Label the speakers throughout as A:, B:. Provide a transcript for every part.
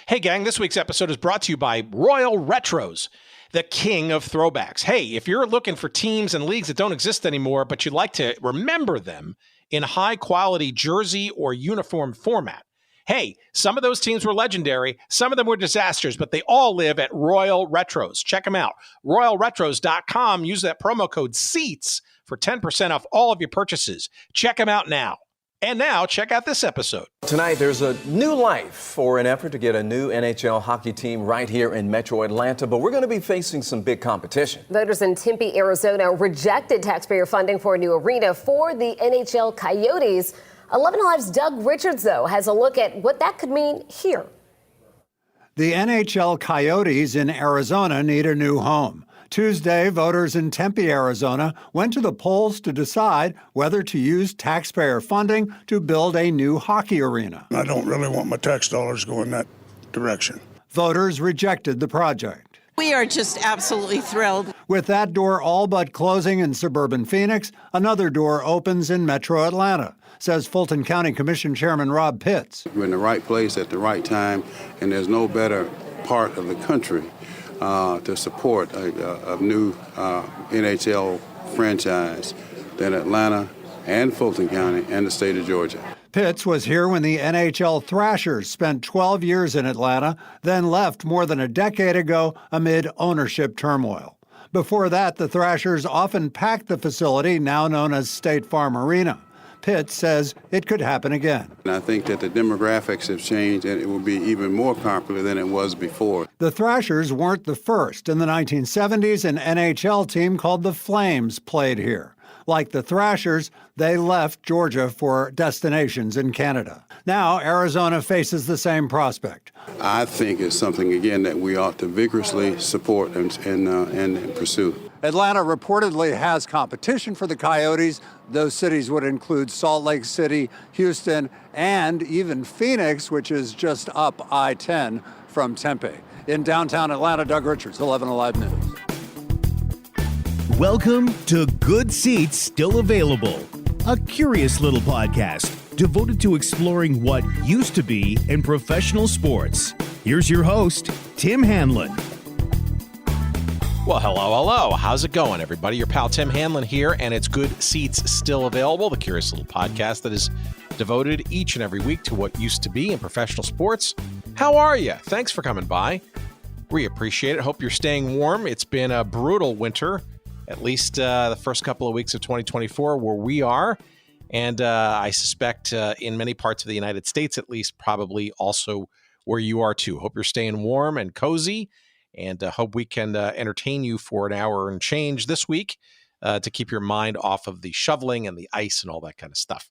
A: Hey, gang, this week's episode is brought to you by Royal Retros, the king of throwbacks. Hey, if you're looking for teams and leagues that don't exist anymore, but you'd like to remember them in high-quality jersey or uniform format, hey, some of those teams were legendary. Some of them were disasters, but they all live at Royal Retros. Check them out. RoyalRetros.com. Use that promo code SEATS for 10% off all of your purchases. Check them out now. And now, check out this episode.
B: Tonight, there's a new life for an effort to get a new NHL hockey team right here in Metro Atlanta, but we're going to be facing some big competition.
C: Voters in Tempe, Arizona rejected taxpayer funding for a new arena for the NHL Coyotes. 11 Alive's Doug Richards, though, has a look at what that could mean here.
D: The NHL Coyotes in Arizona need a new home. Tuesday, voters in Tempe, Arizona, went to the polls to decide whether to use taxpayer funding to build a new hockey arena.
E: I don't really want my tax dollars going that direction. Voters
D: rejected the project.
F: We are just absolutely thrilled.
D: With that door all but closing in suburban Phoenix, another door opens in Metro Atlanta, says Fulton County Commission Chairman Rob Pitts.
G: We're in the right place at the right time, and there's no better part of the country to support a new NHL franchise than Atlanta and Fulton County and the state of Georgia.
D: Pitts was here when the NHL Thrashers spent 12 years in Atlanta, then left more than a decade ago amid ownership turmoil. Before that, the Thrashers often packed the facility now known as State Farm Arena. Pitts says it could happen again.
G: And I think that the demographics have changed and it will be even more popular than it was before.
D: The Thrashers weren't the first. In the 1970s, an NHL team called the Flames played here. Like the Thrashers, they left Georgia for destinations in Canada. Now, Arizona faces the same prospect.
G: I think it's something, again, that we ought to vigorously support and pursue.
D: Atlanta reportedly has competition for the Coyotes. Those cities would include Salt Lake City, Houston, and even Phoenix, which is just up I-10 from Tempe. In downtown Atlanta, Doug Richards, 11 Alive News.
H: Welcome to Good Seats Still Available, a curious little podcast devoted to exploring what used to be in professional sports. Here's your host, Tim Hanlon.
A: Well, hello. How's it going, everybody? Your pal Tim Hanlon here, and it's Good Seats Still Available, the curious little podcast that is devoted each and every week to what used to be in professional sports. How are you? Thanks for coming by. We appreciate it. Hope you're staying warm. It's been a brutal winter, at least the first couple of weeks of 2024 where we are. And I suspect in many parts of the United States, at least, probably also where you are too. Hope you're staying warm and cozy. And hope we can entertain you for an hour and change this week to keep your mind off of the shoveling and the ice and all that kind of stuff.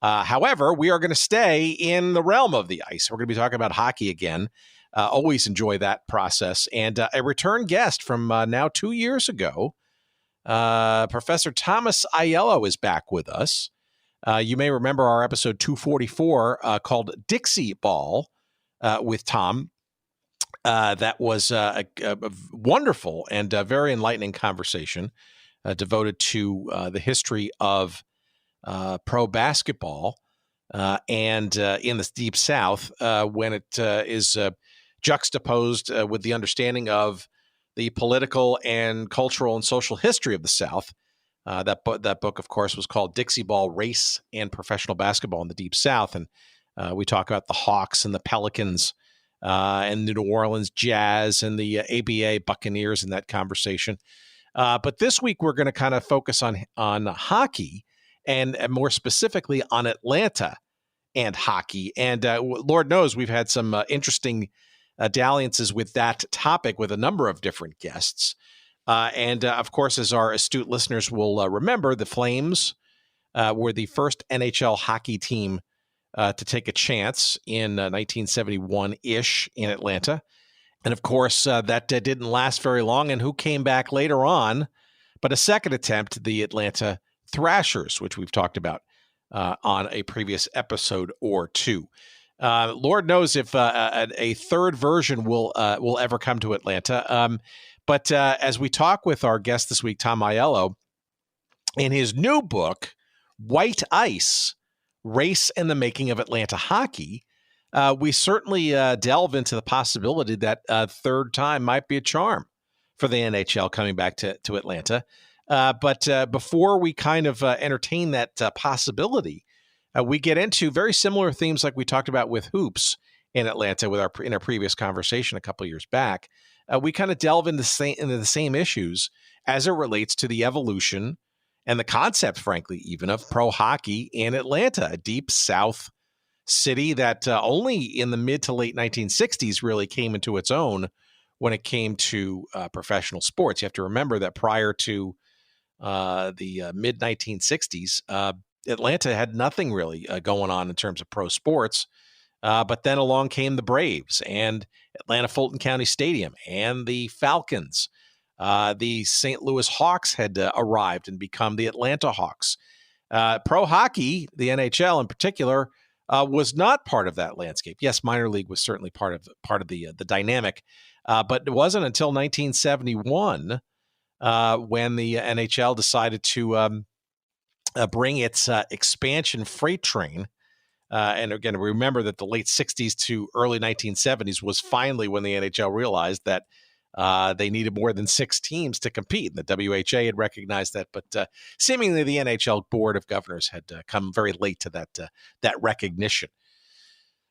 A: However, we are going to stay in the realm of the ice. We're going to be talking about hockey again. Always enjoy that process. And a return guest from now 2 years ago, Professor Thomas Aiello is back with us. You may remember our episode 244 called Dixieball with Tom. That was a wonderful and very enlightening conversation devoted to the history of pro basketball and in the Deep South when it is juxtaposed with the understanding of the political and cultural and social history of the South. That book, of course, was called Dixieball, Race and Professional Basketball in the Deep South. And we talk about the Hawks and the Pelicans and the New Orleans Jazz and the ABA Buccaneers in that conversation. But this week, we're going to kind of focus on hockey and more specifically on Atlanta and hockey. And Lord knows we've had some interesting dalliances with that topic with a number of different guests. And of course, as our astute listeners will remember, the Flames were the first NHL hockey team to take a chance in 1971-ish in Atlanta. And of course, that didn't last very long. And who came back later on, but a second attempt, the Atlanta Thrashers, which we've talked about on a previous episode or two. Lord knows if a third version will ever come to Atlanta. But as we talk with our guest this week, Tom Aiello, in his new book, White Ice, Race and the Making of Atlanta Hockey, we certainly delve into the possibility that third time might be a charm for the NHL coming back to Atlanta. But before we kind of entertain that possibility, we get into very similar themes like we talked about with hoops in Atlanta in our previous conversation a couple years back. We kind of delve into the same issues as it relates to the evolution and the concept, frankly, even of pro hockey in Atlanta, a deep South city that only in the mid to late 1960s really came into its own when it came to professional sports. You have to remember that prior to the mid 1960s, Atlanta had nothing really going on in terms of pro sports. But then along came the Braves and Atlanta Fulton County Stadium and the Falcons. The St. Louis Hawks had arrived and become the Atlanta Hawks. Pro hockey, the NHL in particular, was not part of that landscape. Yes, minor league was certainly part of the dynamic, but it wasn't until 1971 when the NHL decided to bring its expansion freight train. And again, remember that the late 60s to early 1970s was finally when the NHL realized that they needed more than 6 teams to compete. And the WHA had recognized that, but seemingly the NHL Board of Governors had come very late to that recognition.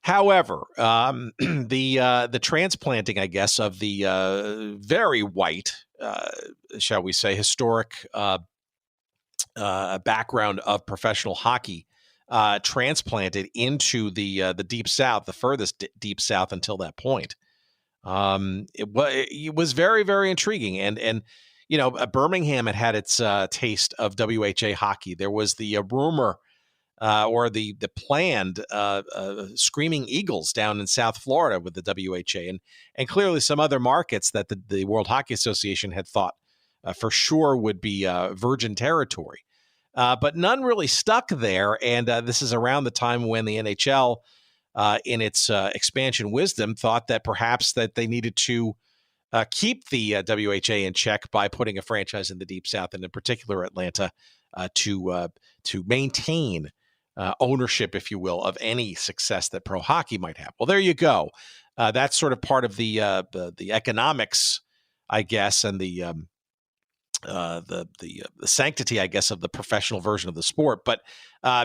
A: However, the transplanting, I guess, of the very white, shall we say, historic background of professional hockey transplanted into the Deep South, the furthest Deep South until that point. It was very, very intriguing. And you know, Birmingham had its taste of WHA hockey. There was the rumor or the planned Screaming Eagles down in South Florida with the WHA, and clearly some other markets that the World Hockey Association had thought for sure would be virgin territory. But none really stuck there, and this is around the time when the NHL, in its expansion wisdom, thought that perhaps that they needed to keep the WHA in check by putting a franchise in the Deep South, and in particular Atlanta, to maintain ownership, if you will, of any success that pro hockey might have. Well, there you go. That's sort of part of the economics, I guess, and the sanctity, I guess, of the professional version of the sport, but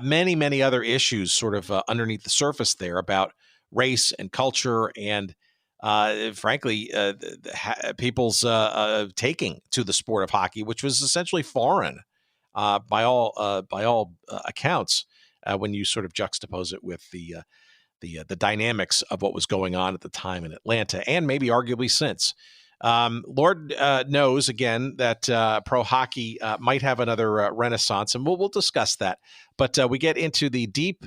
A: many, many other issues sort of underneath the surface there about race and culture and, frankly, people's taking to the sport of hockey, which was essentially foreign by all accounts when you sort of juxtapose it with the dynamics of what was going on at the time in Atlanta and maybe arguably since. Lord knows, again, that pro hockey might have another renaissance, and we'll discuss that. But we get into the deep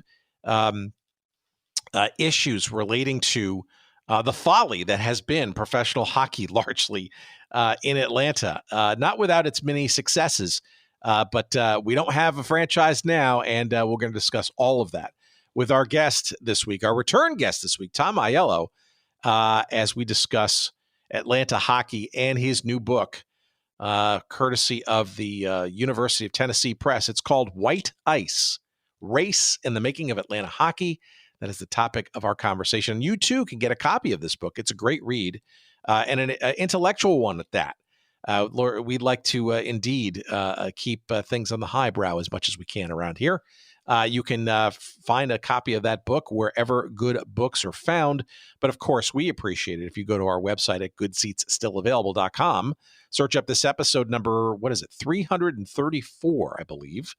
A: issues relating to the folly that has been professional hockey largely in Atlanta, not without its many successes. But we don't have a franchise now, and we're going to discuss all of that with our guest this week, our return guest this week, Tom Aiello, as we discuss Atlanta hockey and his new book, courtesy of the University of Tennessee Press. It's called White Ice, Race in the Making of Atlanta Hockey. That is the topic of our conversation. You, too, can get a copy of this book. It's a great read and an intellectual one at that. Lord, we'd like to indeed keep things on the highbrow as much as we can around here. You can find a copy of that book wherever good books are found. But of course, we appreciate it if you go to our website at goodseatsstillavailable.com, search up this episode number, 334, I believe.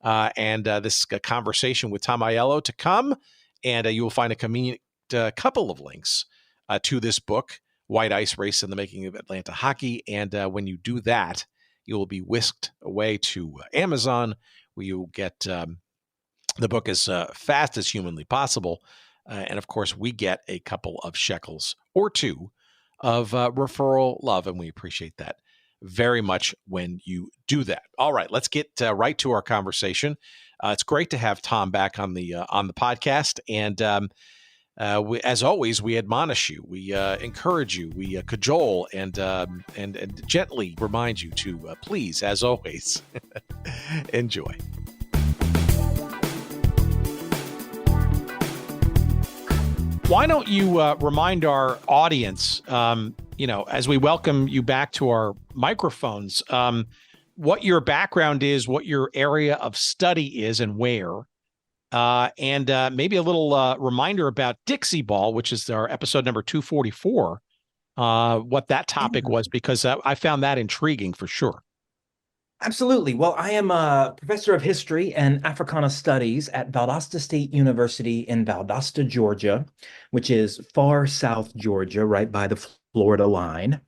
A: And this conversation with Tom Aiello to come. And you will find a convenient couple of links to this book, White Ice, Race in the Making of Atlanta Hockey. And when you do that, you will be whisked away to Amazon, where you'll get the book as fast as humanly possible. And of course, we get a couple of shekels or two of referral love, and we appreciate that very much when you do that. All right, let's get right to our conversation. It's great to have Tom back on the podcast, and as always, we admonish you, we encourage you, we cajole, and gently remind you to please, as always, enjoy. why don't you remind our audience, as we welcome you back to our microphones, what your background is, what your area of study is, and where, and maybe a little reminder about Dixieball, which is our episode number 244, what that topic was, because I found that intriguing for sure.
I: Absolutely. Well, I am a professor of history and Africana studies at Valdosta State University in Valdosta, Georgia, which is far south Georgia, right by the Florida line.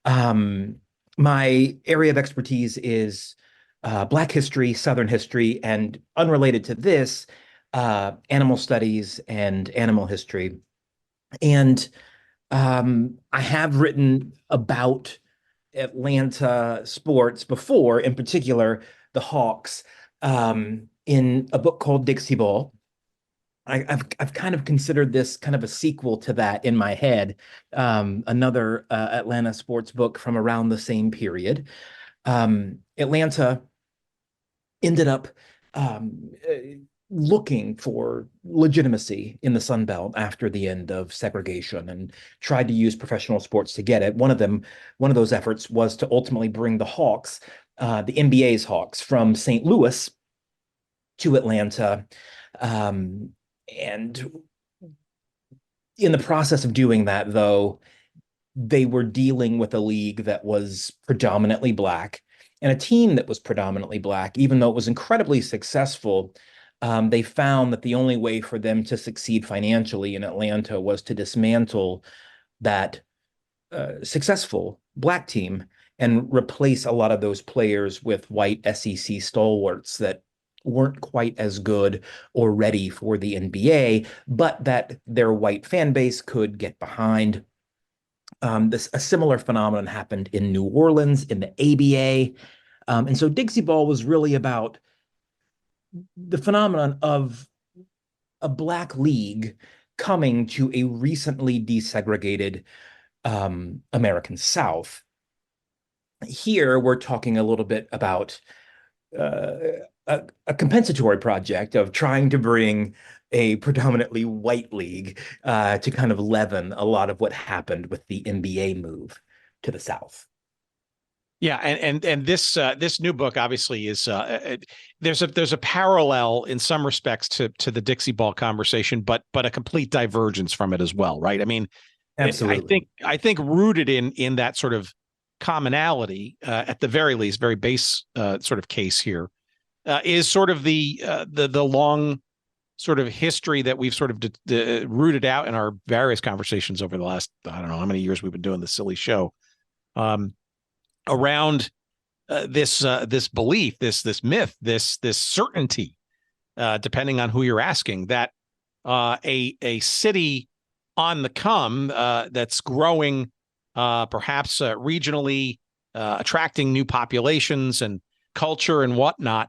I: My area of expertise is Black history, Southern history, and unrelated to this, animal studies and animal history. And I have written about Atlanta sports before, in particular the Hawks, in a book called Dixieball. I've kind of considered this kind of a sequel to that in my head, another Atlanta sports book from around the same period. Atlanta ended up looking for legitimacy in the Sun Belt after the end of segregation and tried to use professional sports to get it. One of those efforts was to ultimately bring the Hawks, the NBA's Hawks, from St. Louis to Atlanta. And in the process of doing that, though, they were dealing with a league that was predominantly Black and a team that was predominantly Black, even though it was incredibly successful. They found that the only way for them to succeed financially in Atlanta was to dismantle that successful Black team and replace a lot of those players with white SEC stalwarts that weren't quite as good or ready for the NBA, but that their white fan base could get behind. A similar phenomenon happened in New Orleans in the ABA. And so Dixieball was really about the phenomenon of a Black league coming to a recently desegregated American South. Here, we're talking a little bit about a compensatory project of trying to bring a predominantly white league to kind of leaven a lot of what happened with the NBA move to the South.
A: Yeah, and this new book obviously is there's a parallel in some respects to the Dixieball conversation, but a complete divergence from it as well, right? I mean,
I: absolutely.
A: I think rooted in that sort of commonality, at the very least, very base sort of case here, is sort of the long sort of history that we've sort of rooted out in our various conversations over the last, I don't know how many years we've been doing this silly show. Around this belief, this myth, this certainty, depending on who you're asking, that a city on the come that's growing, perhaps regionally, attracting new populations and culture and whatnot,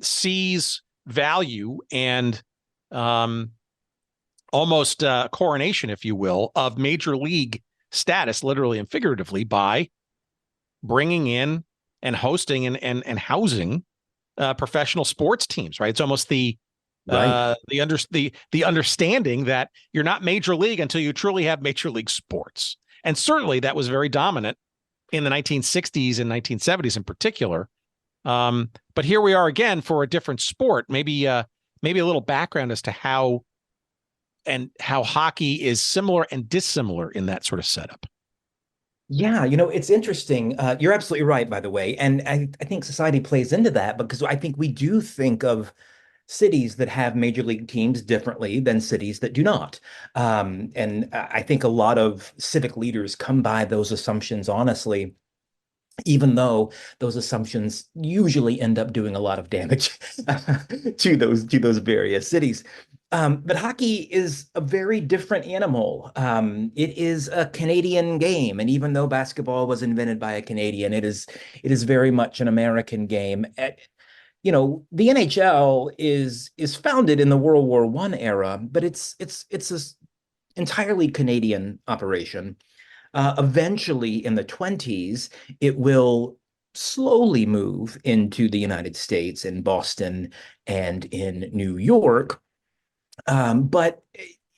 A: sees value and almost coronation, if you will, of major league status, literally and figuratively, by bringing in and hosting and housing professional sports teams, right? It's almost the understanding that you're not major league until you truly have major league sports. And certainly that was very dominant in the 1960s and 1970s in particular. But here we are again for a different sport. Maybe a little background as to how hockey is similar and dissimilar in that sort of setup.
I: Yeah, it's interesting. You're absolutely right, by the way. And I think society plays into that because I think we do think of cities that have major league teams differently than cities that do not. And I think a lot of civic leaders come by those assumptions honestly, even though those assumptions usually end up doing a lot of damage to those various cities. But hockey is a very different animal. It is a Canadian game, and even though basketball was invented by a Canadian, it is very much an American game. The NHL is founded in the World War I era, but it's an entirely Canadian operation. Eventually, in the 20s, it will slowly move into the United States, in Boston and in New York. But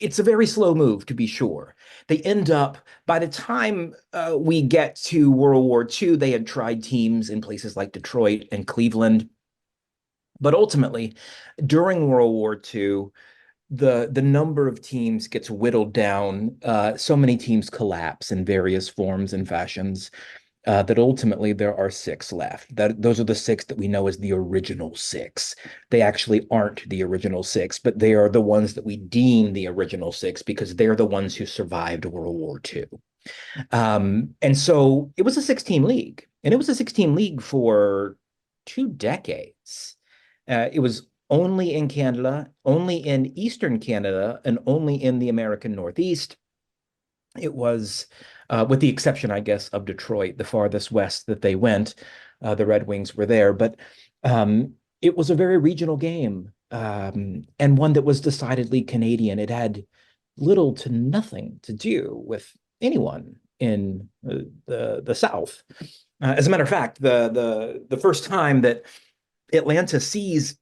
I: it's a very slow move, to be sure. They end up, by the time we get to World War II, they had tried teams in places like Detroit and Cleveland. But ultimately, during World War II, the number of teams gets whittled down. So many teams collapse in various forms and fashions that ultimately there are 6 left. Those are the 6 that we know as the original 6. They actually aren't the original 6, but they are the ones that we deem the original 6 because they're the ones who survived World War II. And so it was a 6-team league, and it was a 6-team league for 2 decades. It was only in Canada, only in Eastern Canada, and only in the American Northeast. It was, with the exception, I guess, of Detroit, the farthest west that they went. The Red Wings were there, but it was a very regional game, and one that was decidedly Canadian. It had little to nothing to do with anyone in the South. As a matter of fact, the first time that Atlanta sees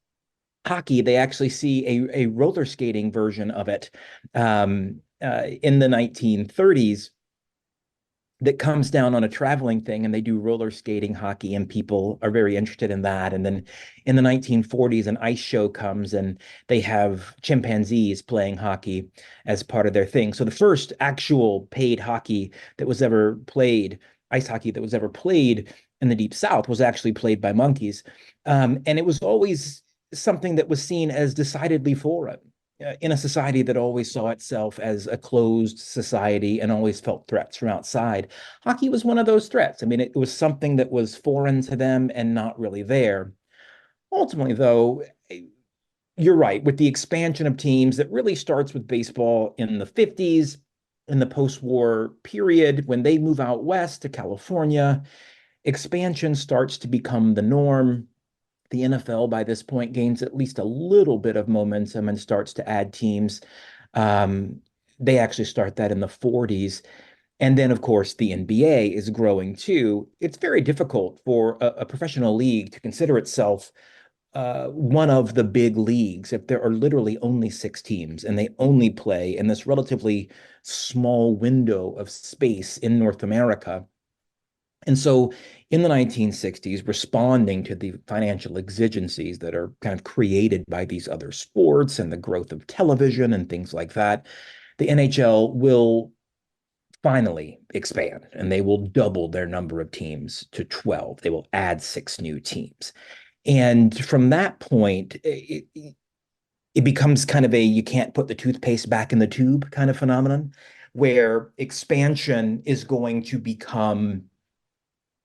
I: hockey, they actually see a roller skating version of it in the 1930s that comes down on a traveling thing, and they do roller skating hockey, and people are very interested in that. And then in the 1940s, an ice show comes, and they have chimpanzees playing hockey as part of their thing. So the first actual paid hockey that was ever played, ice hockey that was ever played in the Deep South, was actually played by monkeys. And it was always something that was seen as decidedly foreign in a society that always saw itself as a closed society and always felt threats from outside. Hockey was one of those threats. I mean, it was something that was foreign to them and not really there. Ultimately, though, you're right, with the expansion of teams that really starts with baseball in the 50s, in the post-war period, when they move out west to California, expansion starts to become the norm. The NFL, by this point, gains at least a little bit of momentum and starts to add teams. They actually start that in the 40s. And then, of course, the NBA is growing too. It's very difficult for a professional league to consider itself one of the big leagues if there are literally only 6 teams and they only play in this relatively small window of space in North America. And so in the 1960s, responding to the financial exigencies that are kind of created by these other sports and the growth of television and things like that, the NHL will finally expand, and they will double their number of teams to 12. They will add 6 new teams. And from that point, it becomes kind of a you can't put the toothpaste back in the tube kind of phenomenon, where expansion is going to become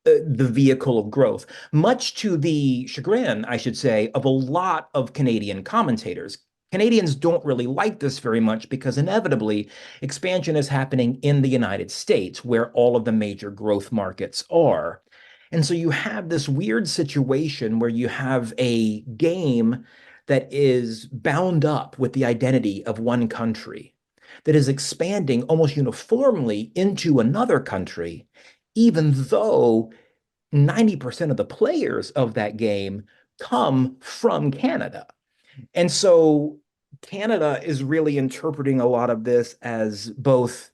I: the vehicle of growth, much to the chagrin, I should say, of a lot of Canadian commentators. Canadians don't really like this very much because inevitably expansion is happening in the United States, where all of the major growth markets are. And so you have this weird situation where you have a game that is bound up with the identity of one country, that is expanding almost uniformly into another country, even though 90% of the players of that game come from Canada. And so Canada is really interpreting a lot of this as both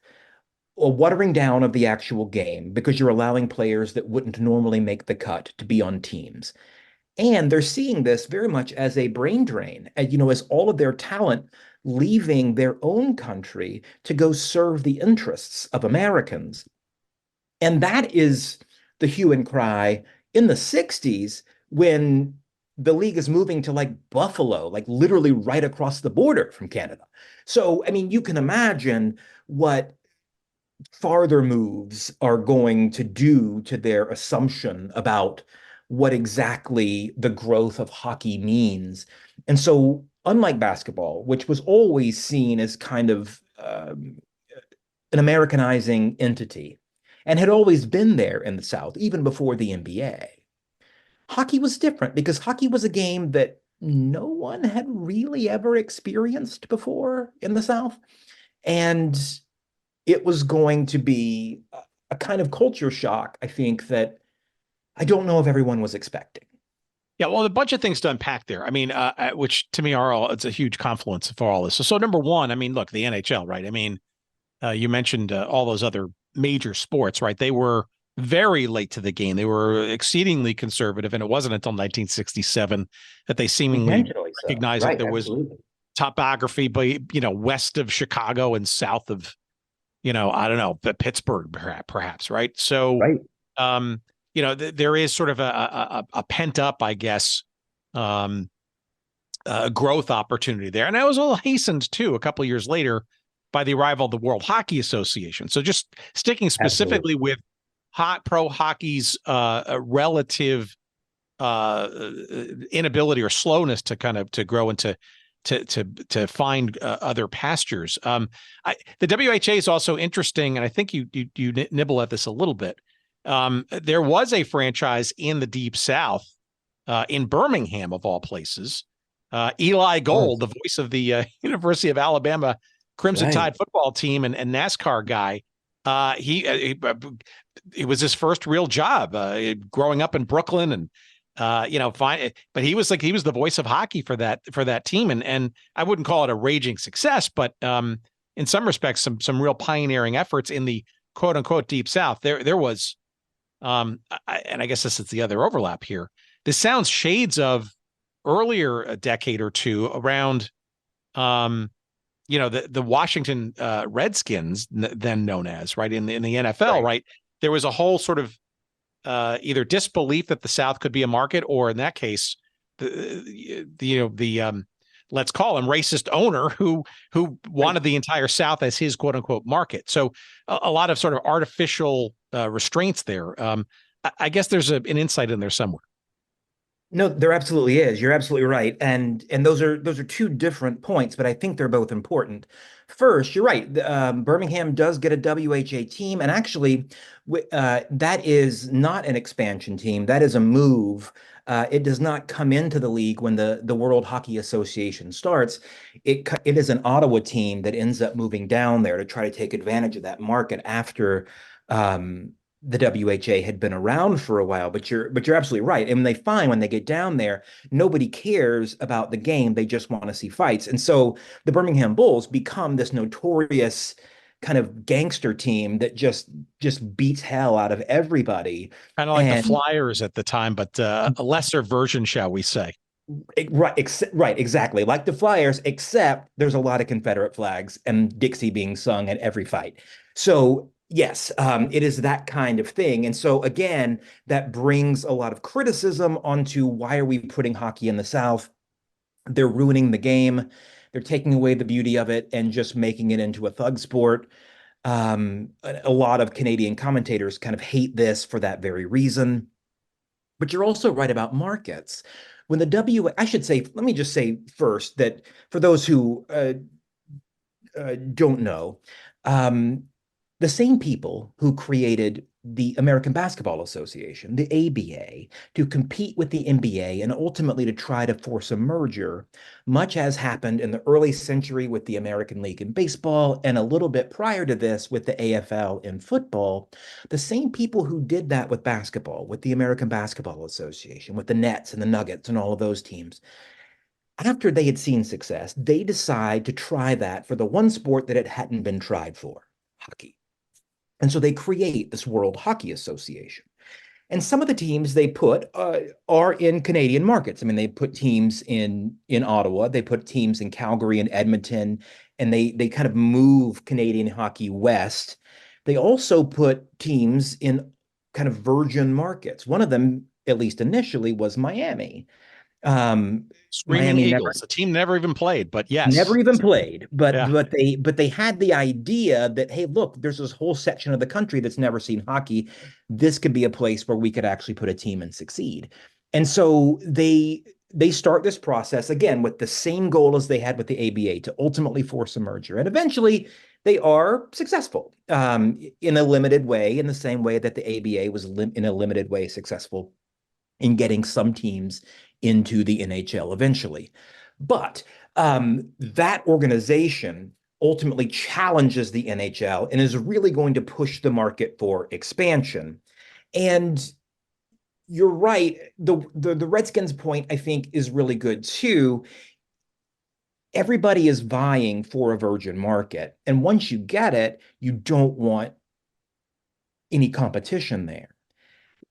I: a watering down of the actual game because you're allowing players that wouldn't normally make the cut to be on teams. And they're seeing this very much as a brain drain, as all of their talent leaving their own country to go serve the interests of Americans. And that is the hue and cry in the 60s when the league is moving to like Buffalo, like literally right across the border from Canada. So, I mean, you can imagine what farther moves are going to do to their assumption about what exactly the growth of hockey means. And so, unlike basketball, which was always seen as kind of an Americanizing entity and had always been there in the South, even before the NBA. Hockey was different because hockey was a game that no one had really ever experienced before in the South. And it was going to be a kind of culture shock, I think, that I don't know if everyone was expecting.
A: Yeah, well, a bunch of things to unpack there. I mean, which to me are all, it's a huge confluence for all this. So number one, I mean, look, the NHL, right? I mean, you mentioned all those other major sports, right? They were very late to the game. They were exceedingly conservative, and it wasn't until 1967 that they seemingly
I: Intentionally so.
A: recognized that
I: Right,
A: there was
I: absolutely.
A: topography, but west of Chicago and south of, I don't know, Pittsburgh, perhaps, right? So,
I: Right.
A: um, there is sort of a pent up, I guess, um, growth opportunity there, and that was all hastened too a couple of years later by the arrival of the World Hockey Association. So just sticking specifically with pro hockey's relative inability or slowness to kind of to grow into to find other pastures. The WHA is also interesting, and I think you nibble at this a little bit. There was a franchise in the Deep South, in Birmingham of all places. Eli Gold, the voice of the University of Alabama Crimson Tide football team and NASCAR guy. It was his first real job growing up in Brooklyn, and fine. But he was the voice of hockey for that team, and I wouldn't call it a raging success, but in some respects, some real pioneering efforts in the quote unquote Deep South. There was, and I guess this is the other overlap here. This sounds shades of earlier a decade or two around, the Washington Redskins, then known as, right, in the NFL, right? There was a whole sort of either disbelief that the South could be a market, or in that case, the let's call him racist owner who wanted the entire South as his quote unquote market. So a lot of sort of artificial restraints there. I guess there's an insight in there somewhere.
I: No, there absolutely is. You're absolutely right. And those are two different points, but I think they're both important. First, you're right. Birmingham does get a WHA team, and actually, that is not an expansion team. That is a move. It does not come into the league when the World Hockey Association starts. It is an Ottawa team that ends up moving down there to try to take advantage of that market after the WHA had been around for a while. But you're absolutely right. And when they get down there, nobody cares about the game. They just want to see fights. And so the Birmingham Bulls become this notorious kind of gangster team that just beats hell out of everybody.
A: Kind of like the Flyers at the time, but a lesser version, shall we say.
I: Right, exactly. Like the Flyers, except there's a lot of Confederate flags and Dixie being sung at every fight. So yes, it is that kind of thing. And so again, that brings a lot of criticism onto why are we putting hockey in the South? They're ruining the game. They're taking away the beauty of it and just making it into a thug sport. A lot of Canadian commentators kind of hate this for that very reason. But you're also right about markets. When I should say, let me just say first that for those who don't know, the same people who created the American Basketball Association, the ABA, to compete with the NBA and ultimately to try to force a merger, much as happened in the early century with the American League in baseball and a little bit prior to this with the AFL in football, the same people who did that with basketball, with the American Basketball Association, with the Nets and the Nuggets and all of those teams, after they had seen success, they decide to try that for the one sport that it hadn't been tried for, hockey. And so they create this World Hockey Association. And some of the teams they put are in Canadian markets. I mean, they put teams in Ottawa, they put teams in Calgary and Edmonton, and they kind of move Canadian hockey west. They also put teams in kind of virgin markets. One of them, at least initially, was Miami.
A: Screaming Eagles, a team never even played, but yes.
I: Never even played, but they had the idea that, hey, look, there's this whole section of the country that's never seen hockey. This could be a place where we could actually put a team and succeed. And so they start this process again with the same goal as they had with the ABA, to ultimately force a merger. And eventually they are successful in a limited way, in the same way that the ABA was in a limited way successful in getting some teams into the NHL eventually. But that organization ultimately challenges the NHL and is really going to push the market for expansion. And you're right. The Redskins point, I think, is really good too. Everybody is vying for a virgin market. And once you get it, you don't want any competition there.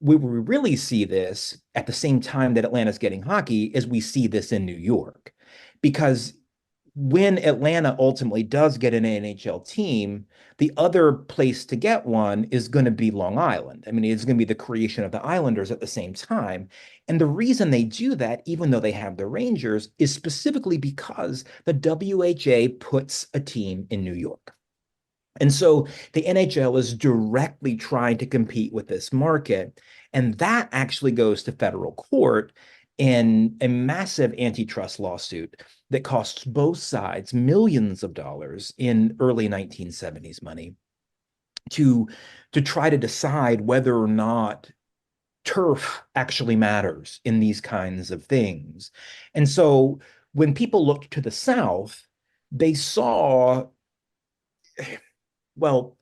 I: We really see this at the same time that Atlanta's getting hockey as we see this in New York. Because when Atlanta ultimately does get an NHL team, the other place to get one is going to be Long Island. I mean, it's going to be the creation of the Islanders at the same time. And the reason they do that, even though they have the Rangers, is specifically because the WHA puts a team in New York. And so the NHL is directly trying to compete with this market. And that actually goes to federal court in a massive antitrust lawsuit that costs both sides millions of dollars in early 1970s money to try to decide whether or not turf actually matters in these kinds of things. And so when people looked to the South, they saw, well,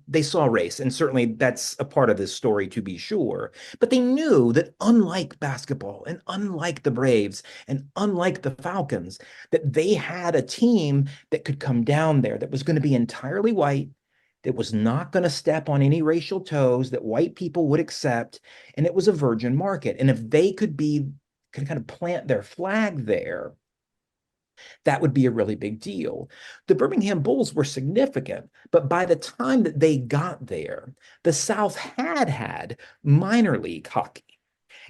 I: they saw race, and certainly that's a part of this story to be sure. But they knew that unlike basketball and unlike the Braves and unlike the Falcons, that they had a team that could come down there that was going to be entirely white, that was not going to step on any racial toes, that white people would accept, and it was a virgin market. And if they could kind of plant their flag there, that would be a really big deal. The Birmingham Bulls were significant, but by the time that they got there, the South had minor league hockey.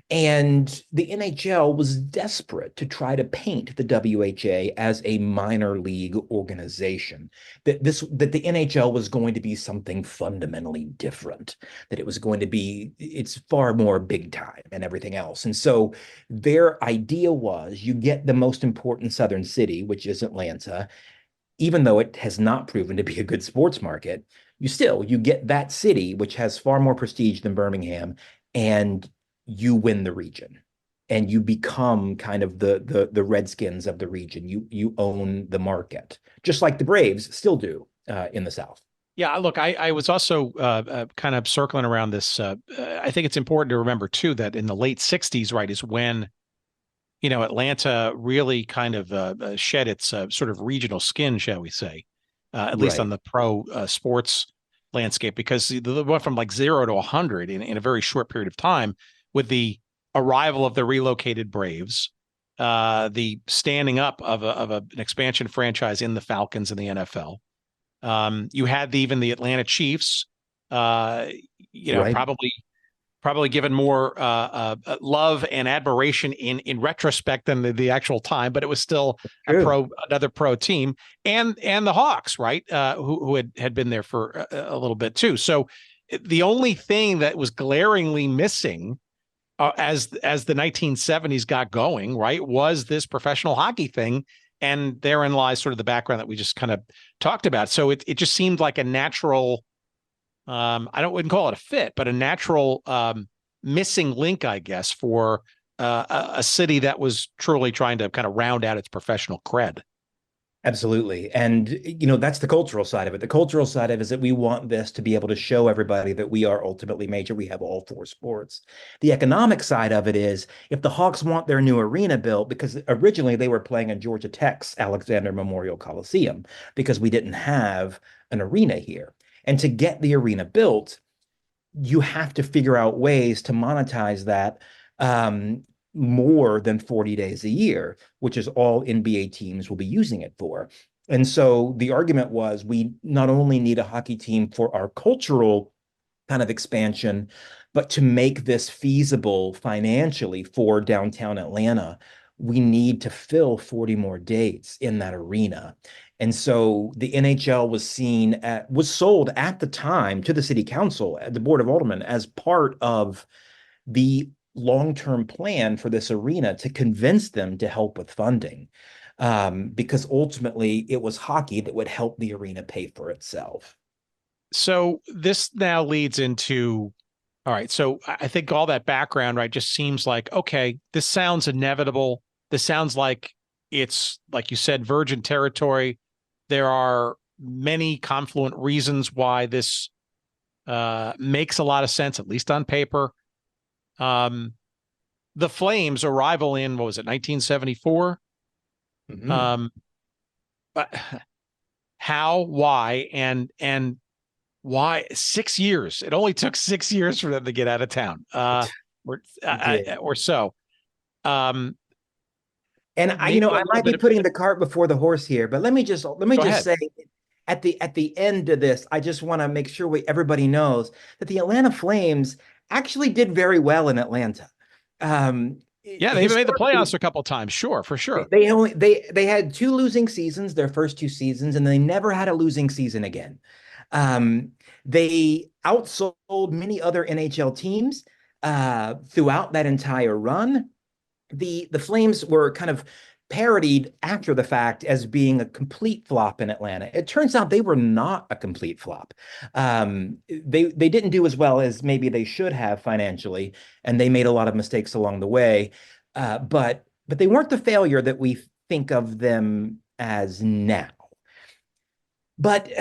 I: And the NHL was desperate to try to paint the WHA as a minor league organization, that the NHL was going to be something fundamentally different, that it was going to be, it's far more big time and everything else. And so their idea was you get the most important Southern city, which is Atlanta, even though it has not proven to be a good sports market, you get that city, which has far more prestige than Birmingham, and you win the region, and you become kind of the Redskins of the region. You own the market, just like the Braves still do in the South.
A: Yeah, look, I was also kind of circling around this. I think it's important to remember too that in the late '60s, right, is when Atlanta really kind of shed its sort of regional skin, shall we say, at least on the pro sports landscape, because they went from like 0 to 100 in a very short period of time, with the arrival of the relocated Braves, the standing up of an expansion franchise in the Falcons and the NFL. You had even the Atlanta Chiefs, right, probably given more love and admiration in retrospect than the actual time, but it was still another pro team, and the Hawks, right, who had been there for a little bit too. So the only thing that was glaringly missing as the 1970s got going, right, was this professional hockey thing. And therein lies sort of the background that we just kind of talked about. So it just seemed like a natural, wouldn't call it a fit, but a natural missing link, I guess, for a city that was truly trying to kind of round out its professional cred.
I: Absolutely. And, that's the cultural side of it. The cultural side of it is that we want this to be able to show everybody that we are ultimately major. We have all four sports. The economic side of it is if the Hawks want their new arena built, because originally they were playing in Georgia Tech's Alexander Memorial Coliseum, because we didn't have an arena here. And to get the arena built, you have to figure out ways to monetize that more than 40 days a year, which is all NBA teams will be using it for. And so the argument was we not only need a hockey team for our cultural kind of expansion, but to make this feasible financially for downtown Atlanta, we need to fill 40 more dates in that arena. And so the NHL was sold at the time to the city council, at the Board of Aldermen, as part of the long-term plan for this arena to convince them to help with funding, because ultimately it was hockey that would help the arena pay for itself.
A: So this now leads into, all right, so I think all that background, right, just seems like, okay, this sounds inevitable. This sounds like it's, like you said, virgin territory. There are many confluent reasons why this makes a lot of sense, at least on paper. The Flames arrival in, what was it, 1974?
I: Mhm.
A: But how, why, and why 6 years? It only took 6 years for them to get out of town, or so.
I: And
A: Maybe a
I: I
A: little
I: might be
A: bit of,
I: putting the cart before the horse here, but let me just
A: go ahead.
I: say at the end of this, I just want to make sure everybody knows that the Atlanta Flames actually did very well in Atlanta.
A: Yeah, they even made the
I: Historically,
A: playoffs a couple times. Sure, for sure.
I: they had two losing seasons, their first two seasons, and they never had a losing season again. They outsold many other NHL teams throughout that entire run. The Flames were kind of parodied after the fact as being a complete flop in Atlanta. It turns out they were not a complete flop. They didn't do as well as maybe they should have financially, and they made a lot of mistakes along the way. But they weren't the failure that we think of them as now. But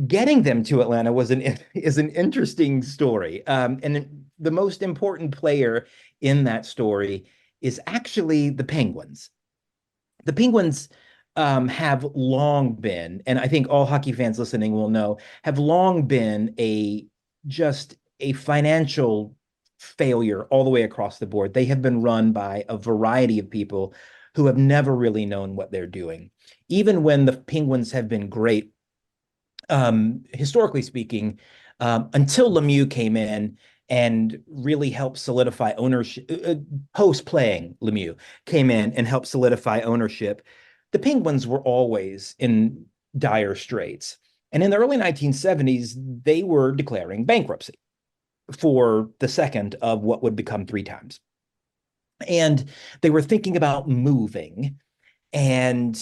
I: getting them to Atlanta is an interesting story, and the most important player in that story is actually the Penguins. The Penguins have long been, and I think all hockey fans listening will know, have long been just a financial failure all the way across the board. They have been run by a variety of people who have never really known what they're doing. Even when the Penguins have been great, historically speaking, until Lemieux came in and really helped solidify ownership, post-playing Lemieux came in and helped solidify ownership, the Penguins were always in dire straits. And in the early 1970s, they were declaring bankruptcy for the second of what would become three times. And they were thinking about moving, and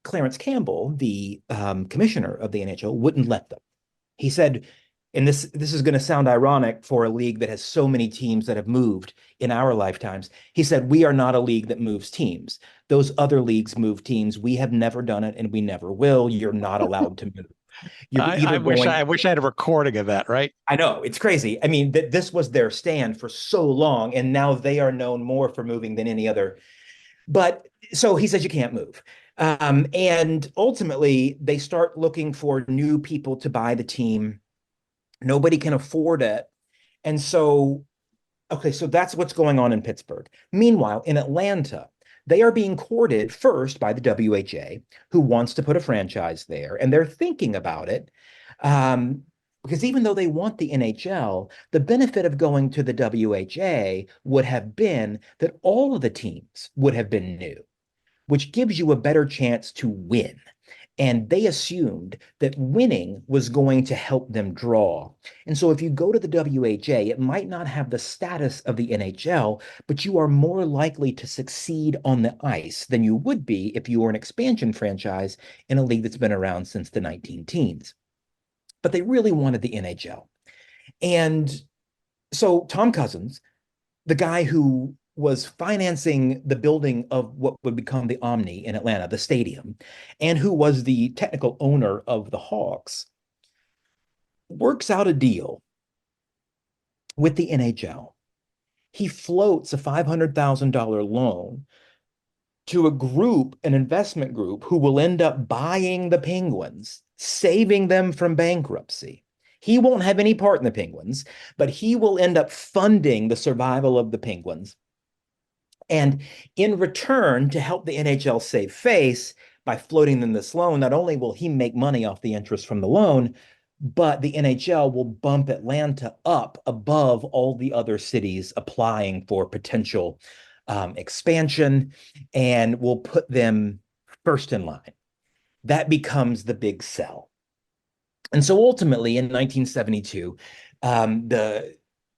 I: Clarence Campbell, the commissioner of the NHL, wouldn't let them. He said, and this is going to sound ironic for a league that has so many teams that have moved in our lifetimes. He said, we are not a league that moves teams. Those other leagues move teams. We have never done it, and we never will. You're not allowed to move.
A: I wish I had a recording of that, right?
I: I know, it's crazy. I mean, this was their stand for so long, and now they are known more for moving than any other. But so he says you can't move. And ultimately, they start looking for new people to buy the team. Nobody can afford it. And so, okay, so that's what's going on in Pittsburgh. Meanwhile, in Atlanta, they are being courted first by the WHA, who wants to put a franchise there. And they're thinking about it. Because even though they want the NHL, the benefit of going to the WHA would have been that all of the teams would have been new, which gives you a better chance to win. And they assumed that winning was going to help them draw. And so if you go to the WHA, it might not have the status of the NHL, but you are more likely to succeed on the ice than you would be if you were an expansion franchise in a league that's been around since the 19-teens. But they really wanted the NHL. And so Tom Cousins, the guy who was financing the building of what would become the Omni in Atlanta, the stadium, and who was the technical owner of the Hawks, works out a deal with the NHL. He floats a $500,000 loan to a group, an investment group, who will end up buying the Penguins, saving them from bankruptcy. He won't have any part in the Penguins, but he will end up funding the survival of the Penguins. And in return, to help the NHL save face by floating them this loan, not only will he make money off the interest from the loan, but the NHL will bump Atlanta up above all the other cities applying for potential expansion, and will put them first in line. That becomes the big sell. And so ultimately in 1972,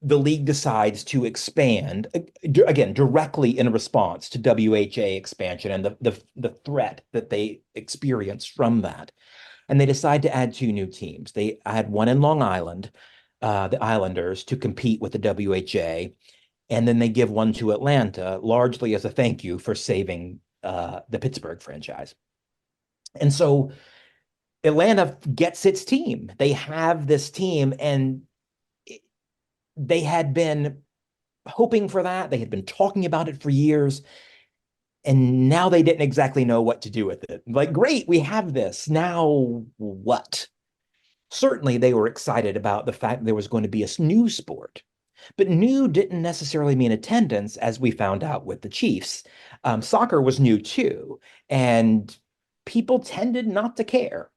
I: the league decides to expand, again, directly in response to WHA expansion and the threat that they experience from that. And they decide to add two new teams. They had one in Long Island, the Islanders, to compete with the WHA. And then they give one to Atlanta, largely as a thank you for saving the Pittsburgh franchise. And so Atlanta gets its team. They have this team, and they had been hoping for that. They had been talking about it for years. And now they didn't exactly know what to do with it. Like, great, we have this. Now what? Certainly, they were excited about the fact there was going to be a new sport. But new didn't necessarily mean attendance, as we found out with the Chiefs. Soccer was new too, and people tended not to care.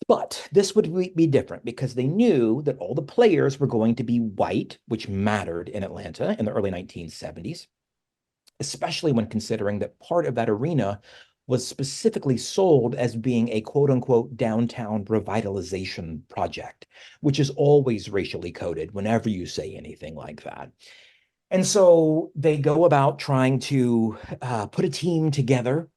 I: But this would be different because they knew that all the players were going to be white, which mattered in Atlanta in the early 1970s, especially when considering that part of that arena was specifically sold as being a quote-unquote downtown revitalization project, which is always racially coded whenever you say anything like that. And so they go about trying to put a team together,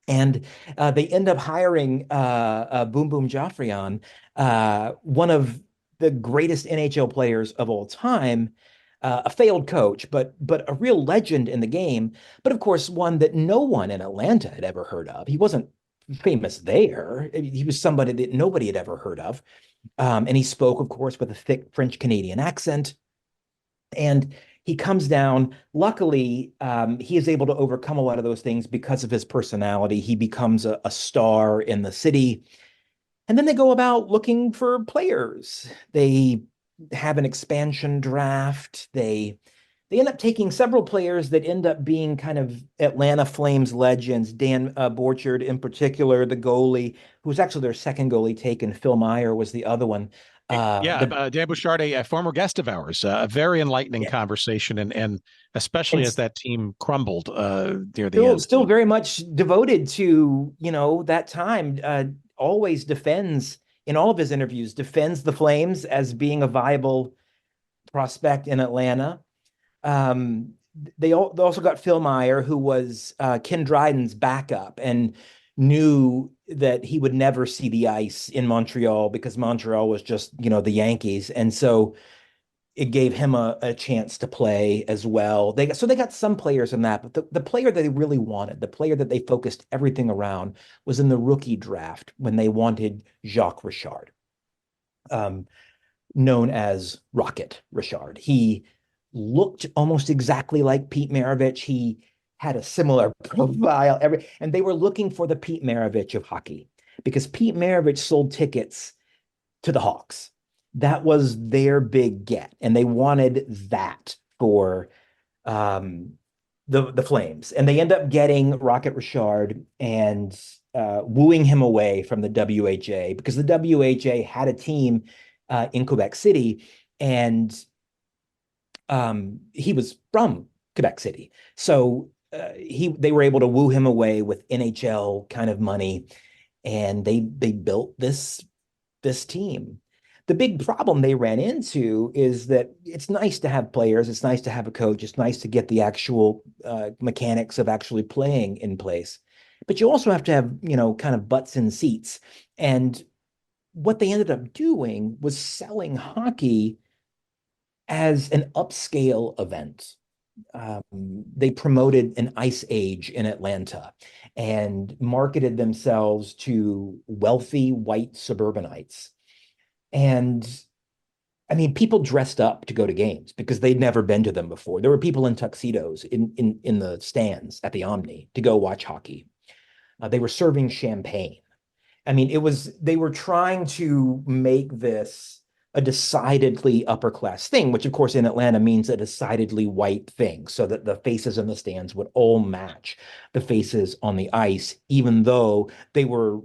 I: and they end up hiring Boom Boom Joffrion, one of the greatest NHL players of all time, a failed coach, but a real legend in the game. But of course, one that no one in Atlanta had ever heard of. He wasn't famous there. He was somebody that nobody had ever heard of. And he spoke, of course, with a thick French Canadian accent. And he comes down. Luckily, he is able to overcome a lot of those things because of his personality. He becomes a star in the city. And then they go about looking for players. They have an expansion draft. They end up taking several players that end up being kind of Atlanta Flames legends. Dan Borchard in particular, the goalie, who was actually their second goalie taken. Phil Meyer was the other one.
A: Dan Bouchard, a former guest of ours, a very enlightening conversation, and especially as that team crumbled near the end.
I: Still very much devoted to, that time, always defends, in all of his interviews, defends the Flames as being a viable prospect in Atlanta. They also got Phil Meyer, who was Ken Dryden's backup, and knew that he would never see the ice in Montreal because Montreal was just, the Yankees. And so it gave him a chance to play as well. They got some players in that, but the player that they really wanted, the player that they focused everything around, was in the rookie draft when they wanted Jacques Richard, known as Rocket Richard. He looked almost exactly like Pete Maravich. He had a similar profile, and they were looking for the Pete Maravich of hockey because Pete Maravich sold tickets to the Hawks. That was their big get, and they wanted that for the Flames. And they end up getting Rocket Richard and wooing him away from the WHA because the WHA had a team in Quebec City, and he was from Quebec City. So they were able to woo him away with NHL kind of money, and they built this team. The big problem they ran into is that it's nice to have players, it's nice to have a coach, it's nice to get the actual mechanics of actually playing in place, but you also have to have, kind of butts in seats. And what they ended up doing was selling hockey as an upscale event. They promoted an ice age in Atlanta and marketed themselves to wealthy white suburbanites. And I mean, people dressed up to go to games because they'd never been to them before. There were people in tuxedos in the stands at the Omni to go watch hockey. They were serving champagne. I mean, they were trying to make this a decidedly upper class thing, which of course in Atlanta means a decidedly white thing, so that the faces in the stands would all match the faces on the ice, even though they were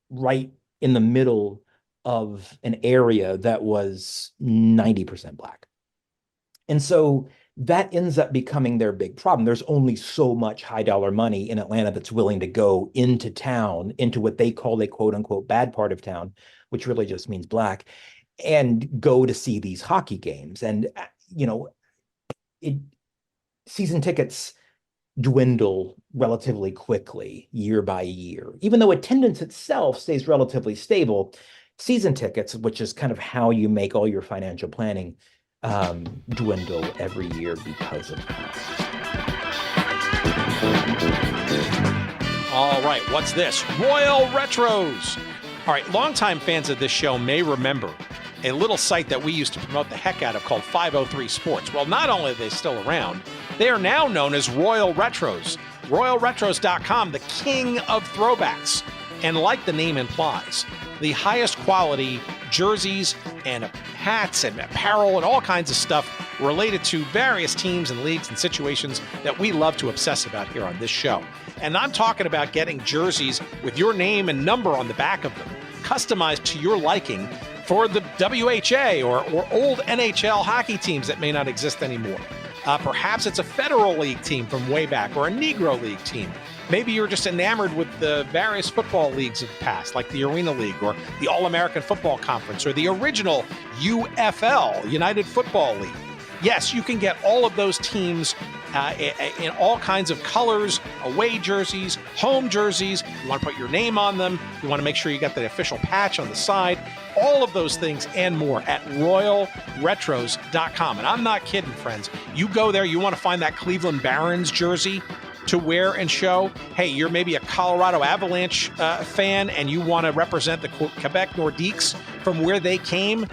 I: right in the middle of an area that was 90% Black. And so that ends up becoming their big problem. There's only so much high dollar money in Atlanta that's willing to go into town, into what they call a quote unquote bad part of town, which really just means Black, and go to see these hockey games. And, season tickets dwindle relatively quickly year by year. Even though attendance itself stays relatively stable, season tickets, which is kind of how you make all your financial planning, dwindle every year because of that.
A: All right, what's this? Royal Retros. All right, longtime fans of this show may remember a little site that we used to promote the heck out of called 503 Sports. Well, not only are they still around, they are now known as Royal Retros. RoyalRetros.com, the king of throwbacks. And like the name implies, the highest quality jerseys and hats and apparel and all kinds of stuff related to various teams and leagues and situations that we love to obsess about here on this show. And I'm talking about getting jerseys with your name and number on the back of them, customized to your liking for the WHA or old NHL hockey teams that may not exist anymore. Perhaps it's a Federal League team from way back or a Negro League team. Maybe you're just enamored with the various football leagues of the past, like the Arena League or the All-American Football Conference or the original UFL, United Football League. Yes, you can get all of those teams in all kinds of colors, away jerseys, home jerseys. You want to put your name on them. You want to make sure you got the official patch on the side. All of those things and more at RoyalRetros.com. And I'm not kidding, friends. You go there, you want to find that Cleveland Barons jersey to wear and show. Hey, you're maybe a Colorado Avalanche fan and you want to represent the Quebec Nordiques from where they came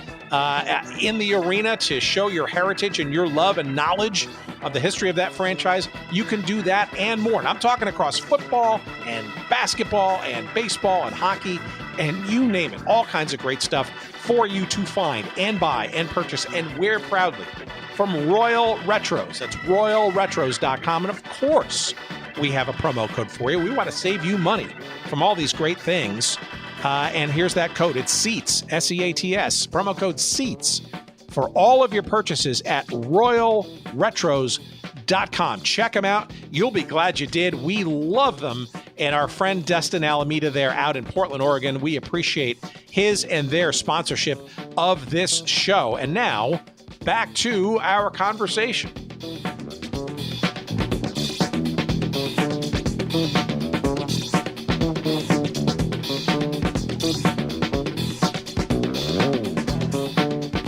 A: in the arena to show your heritage and your love and knowledge of the history of that franchise. You can do that and more. And I'm talking across football and basketball and baseball and hockey and you name it. All kinds of great stuff for you to find and buy and purchase and wear proudly from Royal Retros. That's RoyalRetros.com. And of course, we have a promo code for you. We want to save you money from all these great things. And here's that code. It's SEATS, SEATS, promo code SEATS for all of your purchases at RoyalRetros.com. Check them out. You'll be glad you did. We love them. And our friend Destin Alameda there out in Portland, Oregon, we appreciate his and their sponsorship of this show. And now, back to our conversation.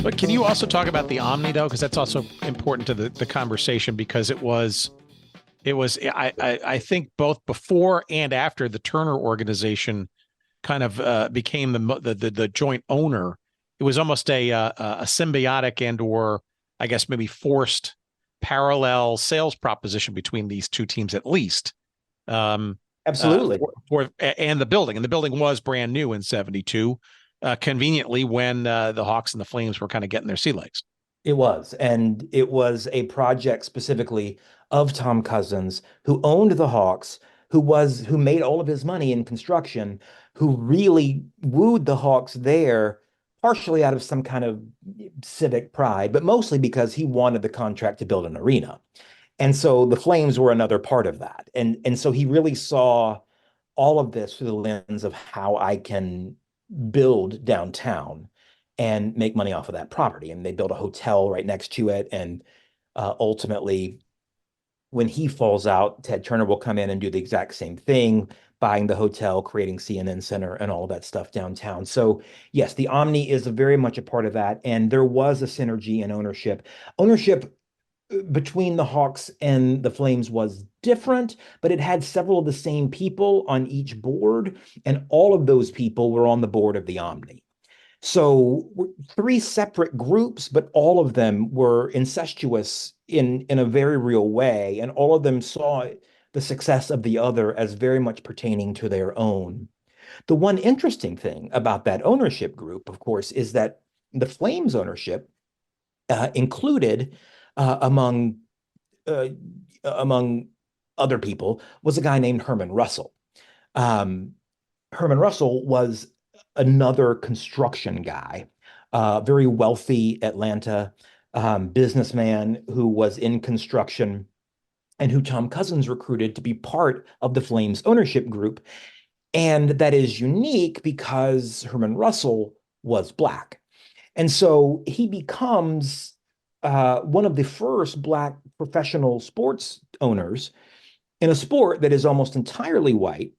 A: But can you also talk about the Omni, though? Because that's also important to the conversation, because it was I think both before and after the Turner organization kind of became the joint owner, it was almost a symbiotic and or I guess maybe forced parallel sales proposition between these two teams at least.
I: Absolutely.
A: And the building was brand new in 72. Conveniently when the Hawks and the Flames were kind of getting their sea legs.
I: It was. And it was a project specifically of Tom Cousins, who owned the Hawks, who made all of his money in construction, who really wooed the Hawks there, partially out of some kind of civic pride, but mostly because he wanted the contract to build an arena. And so the Flames were another part of that. And so he really saw all of this through the lens of how I can build downtown and make money off of that property. And they built a hotel right next to it. And ultimately, when he falls out, Ted Turner will come in and do the exact same thing, buying the hotel, creating CNN Center and all of that stuff downtown. So yes, the Omni is very much a part of that. And there was a synergy in ownership. Ownership between the Hawks and the Flames was different, but it had several of the same people on each board, and all of those people were on the board of the Omni. So three separate groups, but all of them were incestuous in a very real way, and all of them saw the success of the other as very much pertaining to their own. The one interesting thing about that ownership group, of course, is that the Flames ownership included among other people was a guy named Herman Russell. Herman Russell was another construction guy, very wealthy Atlanta businessman who was in construction and who Tom Cousins recruited to be part of the Flames ownership group. And that is unique because Herman Russell was Black. And so he becomes one of the first Black professional sports owners in a sport that is almost entirely white,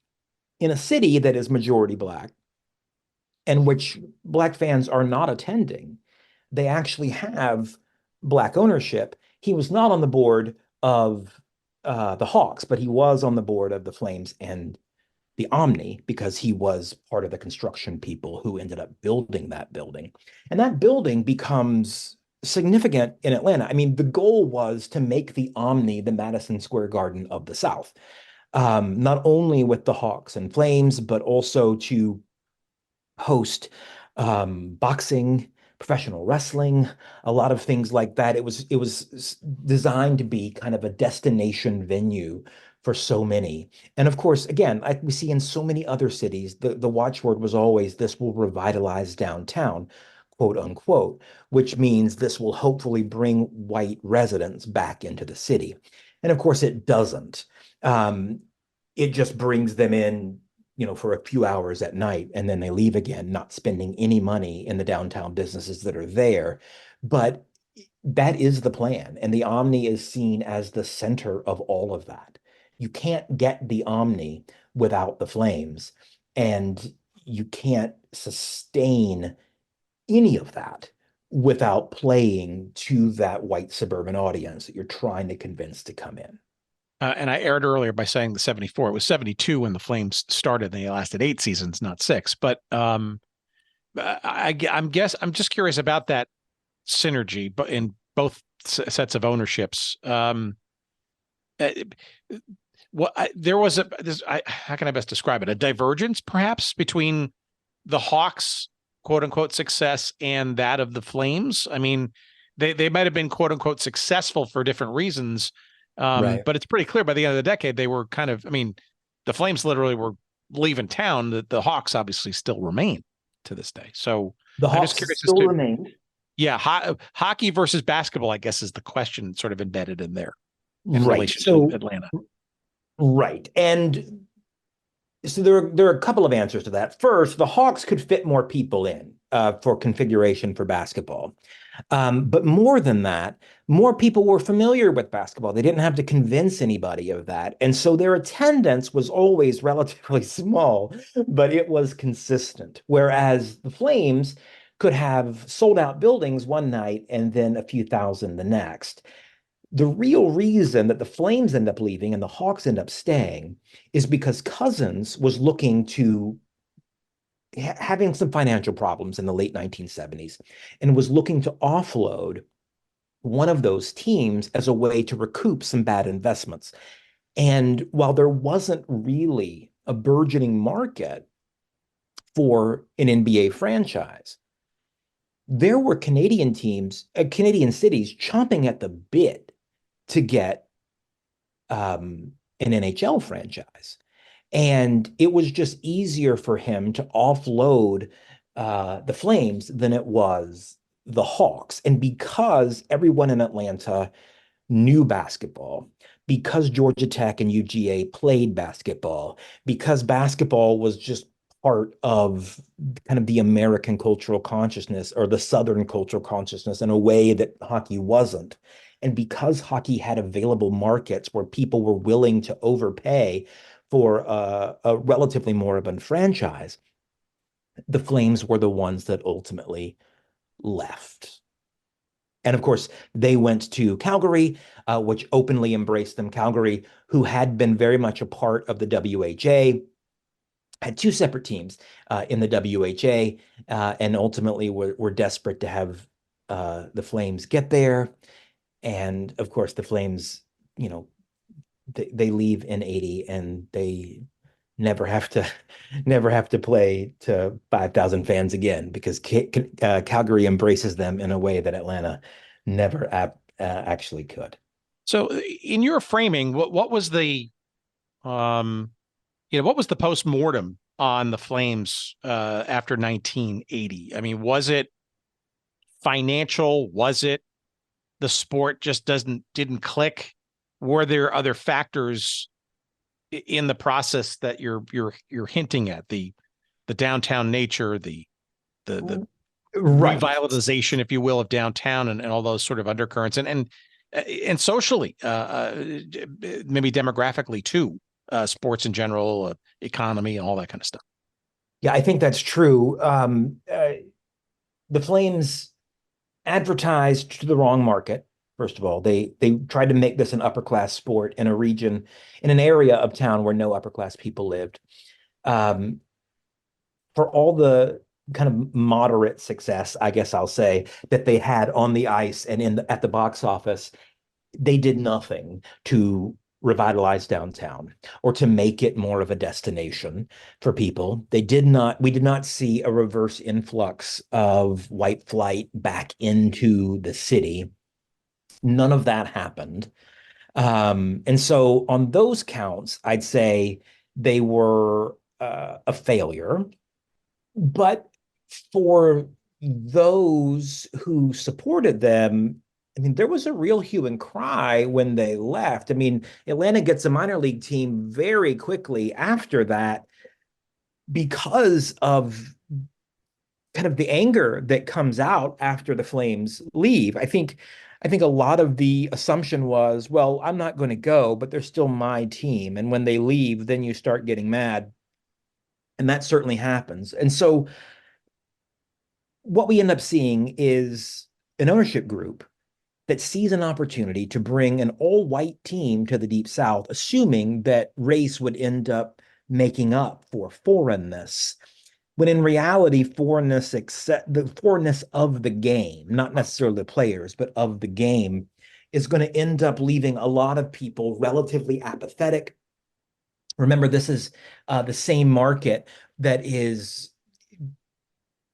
I: in a city that is majority Black, and which Black fans are not attending. They actually have Black ownership. He was not on the board of the Hawks, but he was on the board of the Flames and the Omni, because he was part of the construction people who ended up building that building. And that building becomes significant in Atlanta. I mean, the goal was to make the Omni the Madison Square Garden of the South, not only with the Hawks and Flames, but also to host boxing, professional wrestling, a lot of things like that. It was designed to be kind of a destination venue for so many. And of course, again, like we see in so many other cities, the watchword was always, this will revitalize downtown, quote unquote, which means this will hopefully bring white residents back into the city. And of course, it doesn't. It just brings them in, for a few hours at night, and then they leave again, not spending any money in the downtown businesses that are there. But that is the plan. And the Omni is seen as the center of all of that. You can't get the Omni without the Flames, and you can't sustain any of that without playing to that white suburban audience that you're trying to convince to come in.
A: And I aired earlier by saying the 74. It was 72 when the Flames started. They lasted 8 seasons, not 6. But I'm just curious about that synergy, but in both sets of ownerships. How can I best describe it? A divergence, perhaps, between the Hawks' quote unquote success and that of the Flames. I mean, they might have been quote unquote successful for different reasons. Right. But it's pretty clear by the end of the decade, they were the Flames literally were leaving town. The Hawks obviously still remain to this day. So
I: the Hawks still remain.
A: Yeah. Hockey versus basketball, I guess, is the question sort of embedded in there in
I: right.
A: relation
I: to
A: Atlanta.
I: Right. And so there are a couple of answers to that. First, the Hawks could fit more people in for configuration for basketball. But more than that, more people were familiar with basketball. They didn't have to convince anybody of that. And so their attendance was always relatively small, but it was consistent. Whereas the Flames could have sold out buildings one night and then a few thousand the next. The real reason that the Flames end up leaving and the Hawks end up staying is because Cousins was looking to having some financial problems in the late 1970s and was looking to offload one of those teams as a way to recoup some bad investments. And while there wasn't really a burgeoning market for an NBA franchise, there were Canadian cities chomping at the bit to get an NHL franchise. And it was just easier for him to offload the Flames than it was the Hawks. And because everyone in Atlanta knew basketball, because Georgia Tech and UGA played basketball, because basketball was just part of kind of the American cultural consciousness or the Southern cultural consciousness in a way that hockey wasn't. And because hockey had available markets where people were willing to overpay for a relatively moribund franchise, the Flames were the ones that ultimately left. And of course, they went to Calgary, which openly embraced them. Calgary, who had been very much a part of the WHA, had 2 separate teams in the WHA, and ultimately were desperate to have the Flames get there. And of course, the Flames, they leave in 80 and they never have to play to 5,000 fans again, because Calgary embraces them in a way that Atlanta never actually could.
A: So in your framing, what was the what was the post-mortem on the Flames after 1980? I mean, was it financial? Was it the sport just didn't click? Were there other factors in the process that you're hinting at, the downtown nature, the
I: right.
A: revitalization, if you will, of downtown and all those sort of undercurrents and socially, maybe demographically too, sports in general, economy, and all that kind of stuff?
I: Yeah, I think that's true. The Flames advertised to the wrong market. First of all, they tried to make this an upper class sport in a region, in an area of town where no upper class people lived. um, for all the kind of moderate success, I guess I'll say, that they had on the ice and at the box office, they did nothing to revitalize downtown or to make it more of a destination for people. We did not see a reverse influx of white flight back into the city. None of that happened. And so on those counts, I'd say they were a failure. But for those who supported them, I mean, there was a real hue and cry when they left. I mean, Atlanta gets a minor league team very quickly after that because of kind of the anger that comes out after the Flames leave. I think a lot of the assumption was, well, I'm not going to go, but they're still my team. And when they leave, then you start getting mad. And that certainly happens. And so what we end up seeing is an ownership group that sees an opportunity to bring an all-white team to the Deep South, assuming that race would end up making up for foreignness, when in reality, the foreignness of the game, not necessarily the players, but of the game, is going to end up leaving a lot of people relatively apathetic. Remember, this is the same market that is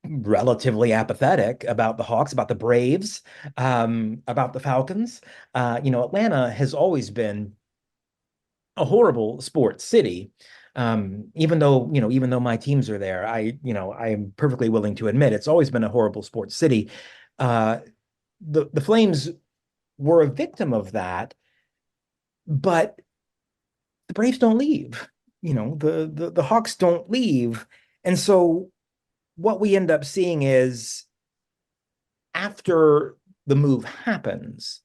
I: relatively apathetic about the Hawks, about the Braves, about the Falcons. Atlanta has always been a horrible sports city. Even though my teams are there, I am perfectly willing to admit it's always been a horrible sports city. The Flames were a victim of that, but the Braves don't leave. The Hawks don't leave. And so what we end up seeing is after the move happens,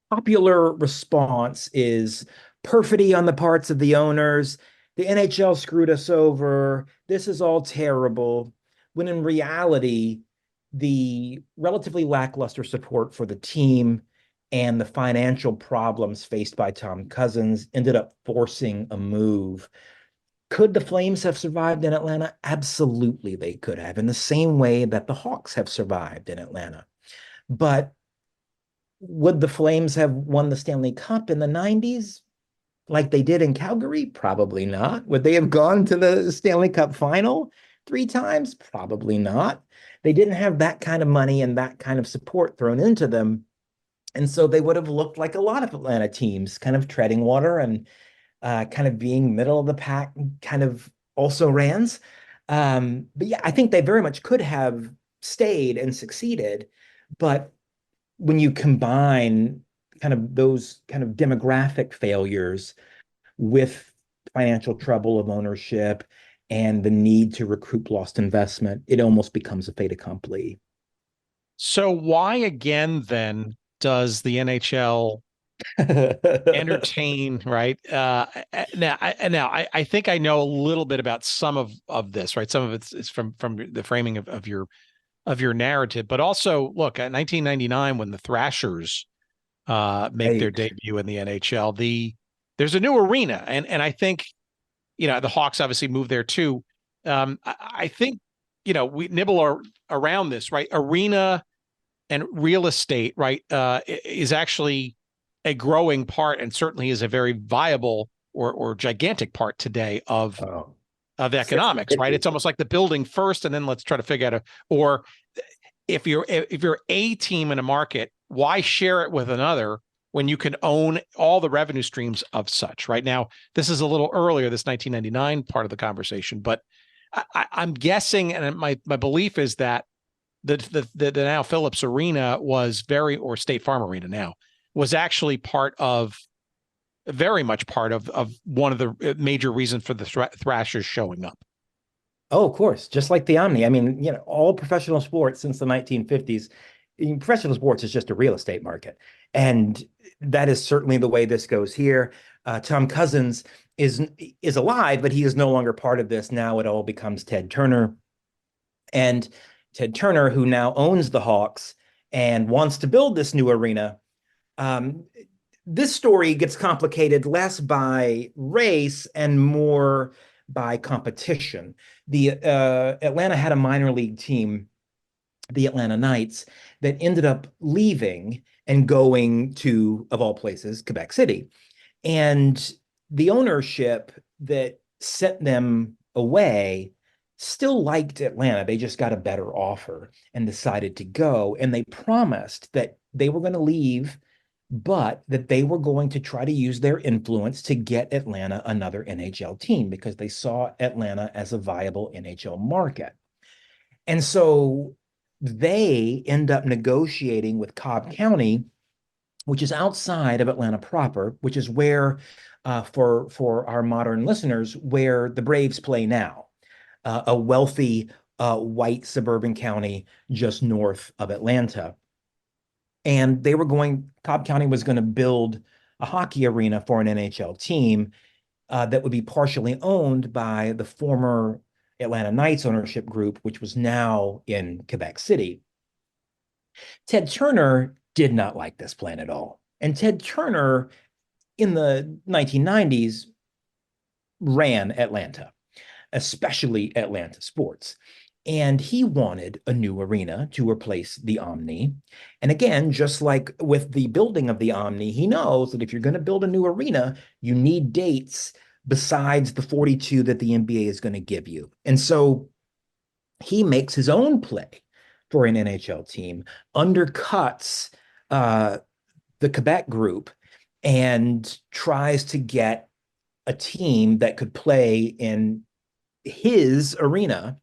I: popular response is perfidy on the parts of the owners. The NHL screwed us over. This is all terrible. When in reality, the relatively lackluster support for the team and the financial problems faced by Tom Cousins ended up forcing a move. Could the Flames have survived in Atlanta? Absolutely, they could have, in the same way that the Hawks have survived in Atlanta. But would the Flames have won the Stanley Cup in the 90s like they did in Calgary? Probably not. Would they have gone to the Stanley Cup final 3 times? Probably not. They didn't have that kind of money and that kind of support thrown into them. And so they would have looked like a lot of Atlanta teams, kind of treading water and kind of being middle of the pack, kind of also rans. But yeah, I think they very much could have stayed and succeeded. But when you combine kind of those kind of demographic failures with financial trouble of ownership and the need to recoup lost investment, it almost becomes a fait accompli.
A: So why again then does the NHL entertain, right? Now I think I know a little bit about some of this, right? Some of it's from the framing of your narrative, but also look at 1999 when the Thrashers make their debut in the NHL. There's a new arena, and I think the Hawks obviously moved there too. I think we nibble around this, right? Arena and real estate, right, is actually a growing part, and certainly is a very viable or gigantic part today of economics, right? It's almost like the building first, and then let's try to figure out or if you're a team in a market, why share it with another when you can own all the revenue streams of such? Right now, this is a little earlier, this 1999 part of the conversation, but I'm guessing, and my belief is that the now Phillips Arena was or State Farm Arena now was actually very much part of one of the major reasons for the Thrashers showing up.
I: Oh, of course. Just like the Omni. I mean, all professional sports since the 1950s, professional sports is just a real estate market. And that is certainly the way this goes here. Tom Cousins is alive, but he is no longer part of this. Now it all becomes Ted Turner. And Ted Turner, who now owns the Hawks and wants to build this new arena. This story gets complicated less by race and more by competition. The Atlanta had a minor league team, the Atlanta Knights, that ended up leaving and going to, of all places, Quebec City. And the ownership that sent them away still liked Atlanta. They just got a better offer and decided to go. And they promised that they were going to leave, but that they were going to try to use their influence to get Atlanta another NHL team because they saw Atlanta as a viable NHL market. And so they end up negotiating with Cobb County, which is outside of Atlanta proper, which is where, for our modern listeners, where the Braves play now, a wealthy white suburban county just north of Atlanta. And Cobb County was going to build a hockey arena for an NHL team that would be partially owned by the former Atlanta Knights ownership group, which was now in Quebec City. Ted Turner did not like this plan at all. And Ted Turner, in the 1990s, ran Atlanta, especially Atlanta sports. And he wanted a new arena to replace the Omni. And again, just like with the building of the Omni, he knows that if you're going to build a new arena, you need dates besides the 42 that the NBA is going to give you. And so he makes his own play for an NHL team, undercuts the Quebec group, and tries to get a team that could play in his arena,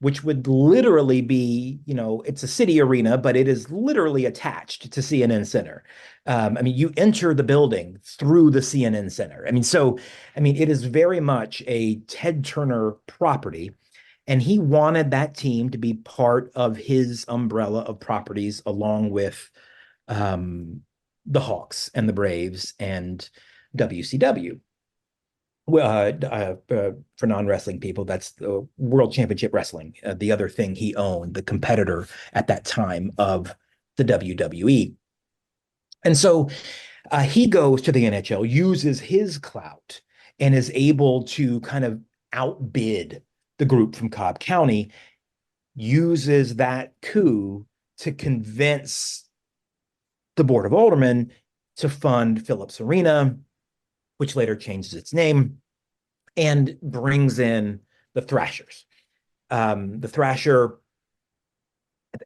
I: which would literally be, it's a city arena, but it is literally attached to CNN Center. You enter the building through the CNN Center. It is very much a Ted Turner property. And he wanted that team to be part of his umbrella of properties, along with the Hawks and the Braves and WCW. For non-wrestling people, that's the World Championship Wrestling, the other thing he owned, the competitor at that time of the WWE. And so he goes to the NHL, uses his clout, and is able to kind of outbid the group from Cobb County, uses that coup to convince the Board of Aldermen to fund Phillips Arena, which later changes its name, and brings in the Thrashers. The Thrasher,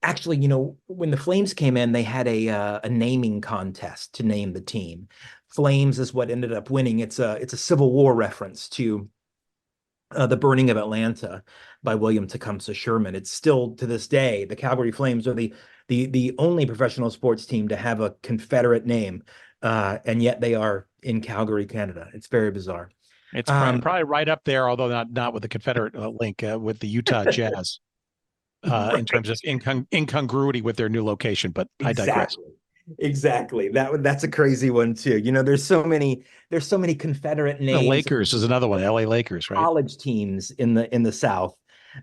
I: actually, when the Flames came in, they had a naming contest to name the team. Flames is what ended up winning. It's a Civil War reference to the burning of Atlanta by William Tecumseh Sherman. It's still, to this day, the Calgary Flames are the only professional sports team to have a Confederate name, and yet they are in Calgary, Canada. It's very bizarre.
A: It's probably right up there, although not with the Confederate link, with the Utah Jazz in terms of incongruity with their new location. But I digress.
I: Exactly. That's a crazy one too. There's so many Confederate names.
A: The Lakers is another one. LA Lakers, right?
I: College teams in the South,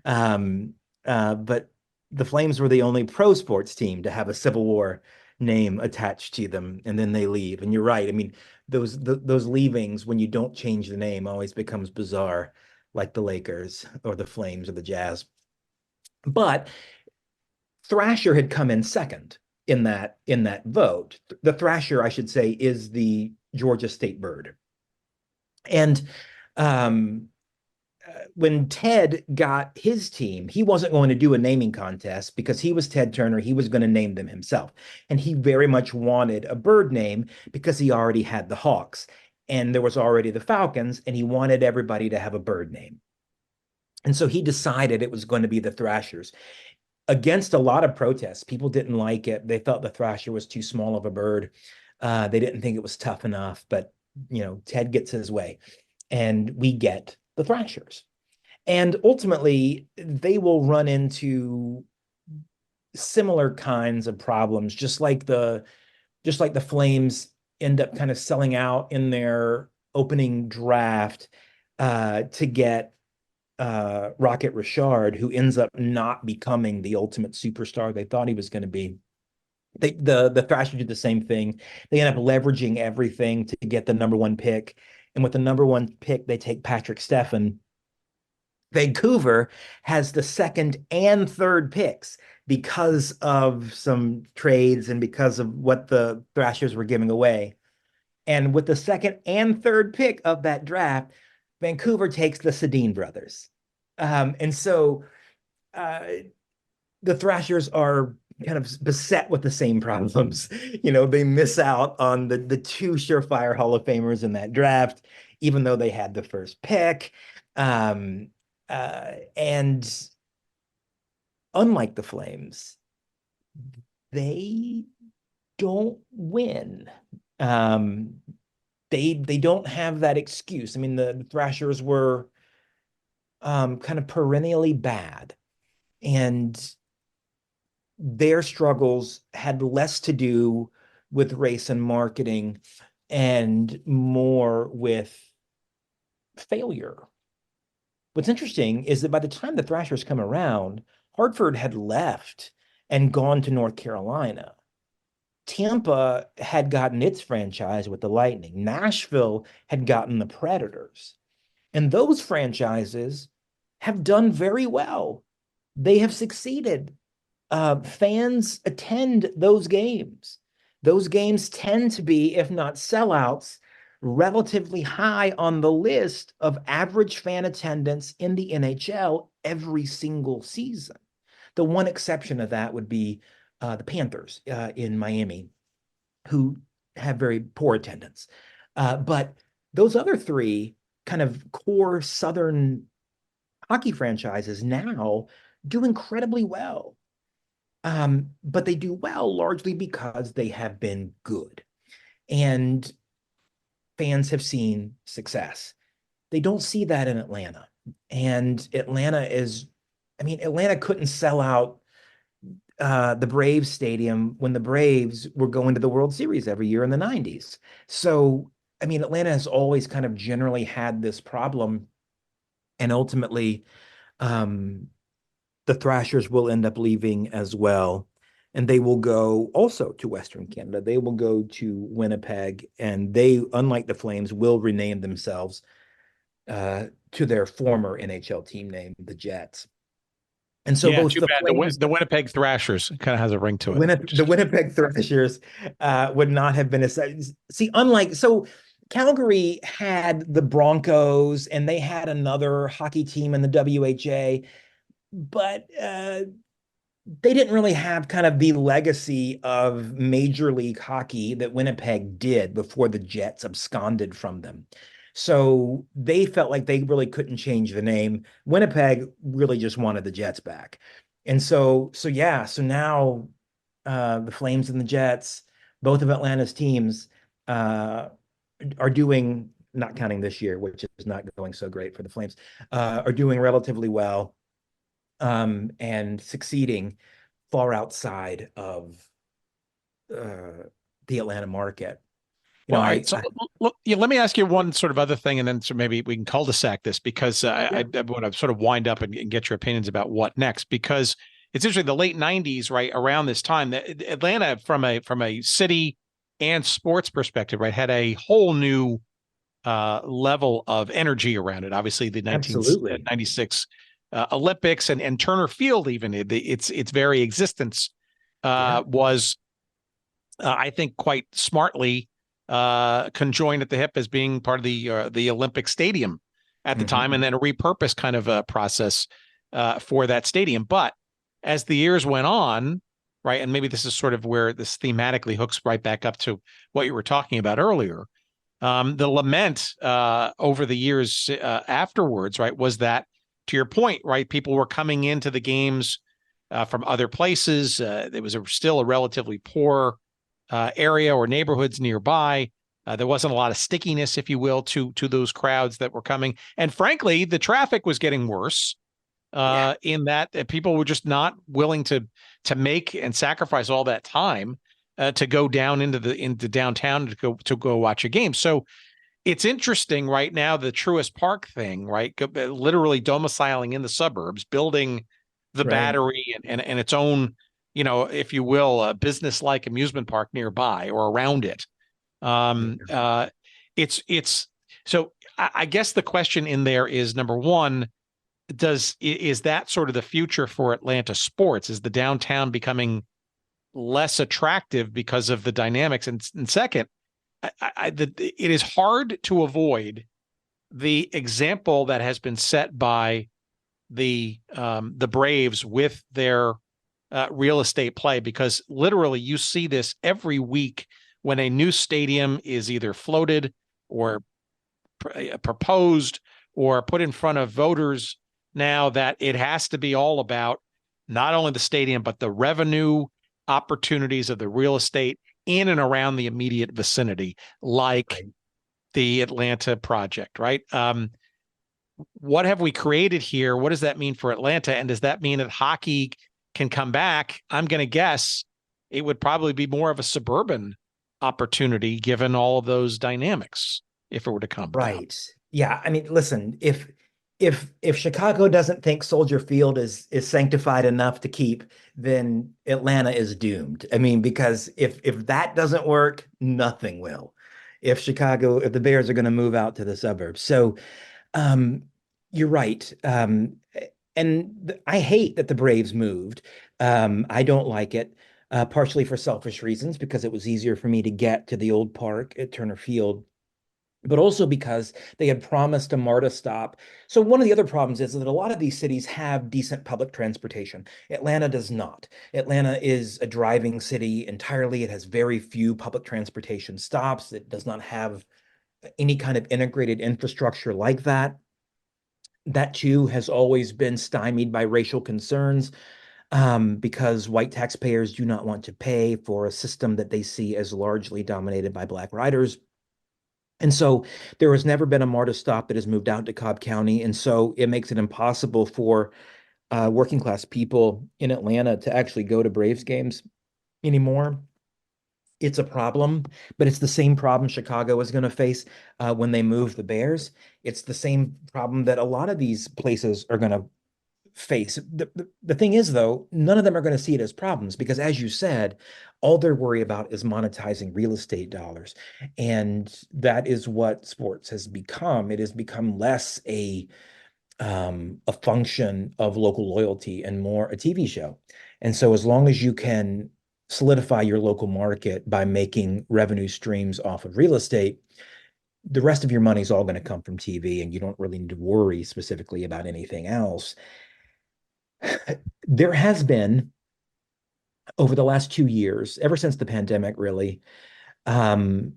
I: but the Flames were the only pro sports team to have a Civil War name attached to them, and then they leave. And you're right. Those leavings, when you don't change the name, always becomes bizarre, like the Lakers or the Flames or the Jazz. But Thrasher had come in second in that vote. The Thrasher, I should say, is the Georgia state bird. And when Ted got his team, he wasn't going to do a naming contest because he was Ted Turner. He was going to name them himself. And he very much wanted a bird name because he already had the Hawks and there was already the Falcons, and he wanted everybody to have a bird name. And so he decided it was going to be the Thrashers. Against a lot of protests, people didn't like it. They thought the Thrasher was too small of a bird. They didn't think it was tough enough, but Ted gets his way, and we get the Thrashers. And ultimately, they will run into similar kinds of problems, just like the Flames end up kind of selling out in their opening draft to get Rocket Richard, who ends up not becoming the ultimate superstar they thought he was going to be. The Thrashers did the same thing. They end up leveraging everything to get the number one pick. And with the number one pick, they take Patrick Steffen, Vancouver has the second and third picks because of some trades and because of what the Thrashers were giving away. And with the second and third pick of that draft, Vancouver takes the Sedin brothers. And so the Thrashers are kind of beset with the same problems. They miss out on the two surefire Hall of Famers in that draft, even though they had the first pick. And unlike the Flames, they don't win. They don't have that excuse. I mean, the Thrashers were kind of perennially bad, and their struggles had less to do with race and marketing and more with failure. What's interesting is that by the time the Thrashers come around, Hartford had left and gone to North Carolina. Tampa had gotten its franchise with the Lightning. Nashville had gotten the Predators. And those franchises have done very well. They have succeeded. Fans attend those games. Those games tend to be, if not sellouts, relatively high on the list of average fan attendance in the NHL every single season. The one exception of that would be the Panthers in Miami, who have very poor attendance. But those other three kind of core Southern hockey franchises now do incredibly well. But they do well largely because they have been good. And fans have seen success. They don't see that in Atlanta. And Atlanta couldn't sell out the Braves stadium when the Braves were going to the World Series every year in the 90s. So, Atlanta has always kind of generally had this problem. And ultimately, the Thrashers will end up leaving as well. And they will go also to Western Canada. They will go to Winnipeg, and they, unlike the Flames, will rename themselves to their former NHL team name, the Jets. And so both
A: too
I: the
A: bad.
I: Flames,
A: The Winnipeg Thrashers kind of has a ring to it.
I: the Winnipeg Thrashers would not have been so Calgary had the Broncos, and they had another hockey team in the WHA, but they didn't really have kind of the legacy of Major League Hockey that Winnipeg did before the Jets absconded from them. So they felt like they really couldn't change the name. Winnipeg really just wanted the Jets back. And so now the Flames and the Jets, both of Atlanta's teams, are doing, not counting this year, which is not going so great for the Flames, are doing relatively well. And succeeding far outside of the Atlanta market.
A: Let me ask you one sort of other thing, and then so maybe we can cul-de-sac this, because I want to sort of wind up and get your opinions about what next, because it's interesting, the late 90s, right around this time, that Atlanta, from a city and sports perspective, right, had a whole new level of energy around it. Obviously, the 1996 Olympics and Turner Field, even its very existence was, I think, quite smartly conjoined at the hip as being part of the Olympic Stadium at the time, and then a repurposed kind of process for that stadium. But as the years went on, right, and maybe this is sort of where this thematically hooks right back up to what you were talking about earlier, the lament over the years afterwards, right, was that, to your point, right, people were coming into the games from other places. There was still a relatively poor area or neighborhoods nearby. There wasn't a lot of stickiness, if you will, to those crowds that were coming. And frankly, the traffic was getting worse in that people were just not willing to make and sacrifice all that time to go down into downtown to go watch a game. So it's interesting right now, the Truist Park thing, right? Literally domiciling in the suburbs, building the Battery and its own, if you will, a business-like amusement park nearby or around it. It's so I guess the question in there is, number one, is that sort of the future for Atlanta sports? Is the downtown becoming less attractive because of the dynamics? And second, it is hard to avoid the example that has been set by the Braves with their real estate play, because literally you see this every week when a new stadium is either floated or proposed or put in front of voters now, that it has to be all about not only the stadium, but the revenue opportunities of the real estate in and around the immediate vicinity, like the Atlanta project, right? What have we created here? What does that mean for Atlanta? And does that mean that hockey can come back? I'm going to guess it would probably be more of a suburban opportunity given all of those dynamics if it were to come
I: Right. Yeah. I mean, listen, if Chicago doesn't think Soldier Field is sanctified enough to keep, then Atlanta is doomed. I mean, because if that doesn't work, nothing will. If the Bears are going to move out to the suburbs. So you're right. And I hate that the Braves moved. I don't like it, partially for selfish reasons, because it was easier for me to get to the old park at Turner Field, but also because they had promised a MARTA stop. So one of the other problems is that a lot of these cities have decent public transportation. Atlanta does not. Atlanta is a driving city entirely. It has very few public transportation stops. It does not have any kind of integrated infrastructure like that. That too has always been stymied by racial concerns, because white taxpayers do not want to pay for a system that they see as largely dominated by Black riders. And so there has never been a MARTA stop that has moved out to Cobb County. And so it makes it impossible for working class people in Atlanta to actually go to Braves games anymore. It's a problem, but it's the same problem Chicago is going to face when they move the Bears. It's the same problem that a lot of these places are going to face. The thing is, though, none of them are going to see it as problems, because, as you said, all they're worried about is monetizing real estate dollars. And that is what sports has become. It has become less a function of local loyalty and more a TV show. And so as long as you can solidify your local market by making revenue streams off of real estate, the rest of your money is all going to come from TV, and you don't really need to worry specifically about anything else. There has been, over the last 2 years, ever since the pandemic, really, there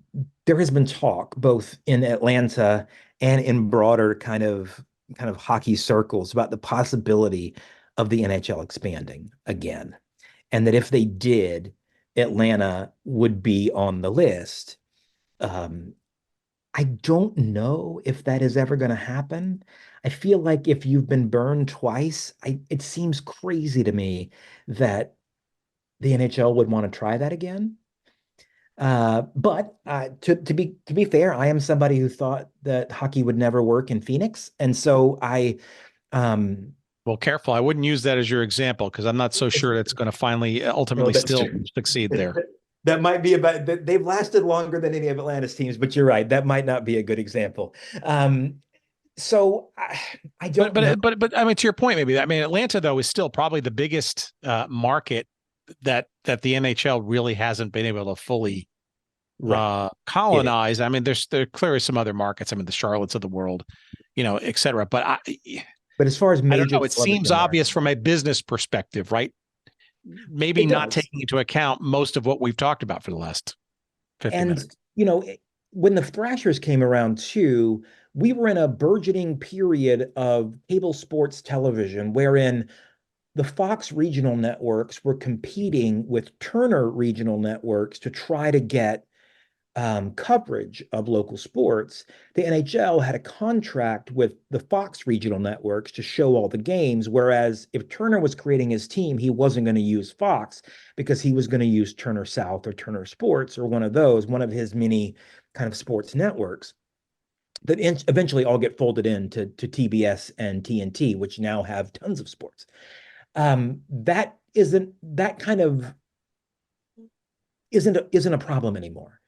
I: has been talk both in Atlanta and in broader kind of hockey circles about the possibility of the NHL expanding again. And that if they did, Atlanta would be on the list. I don't know if that is ever going to happen. I feel like if you've been burned twice, it seems crazy to me that the NHL would want to try that again. But to be fair, I am somebody who thought that hockey would never work in Phoenix, and so
A: well, careful. I wouldn't use that as your example, because I'm not so sure it's going to finally ultimately still succeed there.
I: That might be about that. They've lasted longer than any of Atlanta's teams, but you're right. That might not be a good example. So I don't.
A: But I mean, to your point, maybe. I mean, Atlanta though is still probably the biggest market that the NHL really hasn't been able to fully colonize. I mean, there clearly some other markets. I mean, the Charlottes of the world, et cetera. But
I: as far as major,
A: I don't know, it seems obvious from a business perspective, right? Maybe not taking into account most of what we've talked about for the last 50 minutes.
I: When the Thrashers came around too, we were in a burgeoning period of cable sports television wherein the Fox regional networks were competing with Turner regional networks to try to get coverage of local sports. The NHL had a contract with the Fox regional networks to show all the games, whereas if Turner was creating his team, he wasn't going to use Fox because he was going to use Turner South or Turner Sports or one of his many kind of sports networks that eventually all get folded into TBS and TNT, which now have tons of sports. That isn't a problem anymore.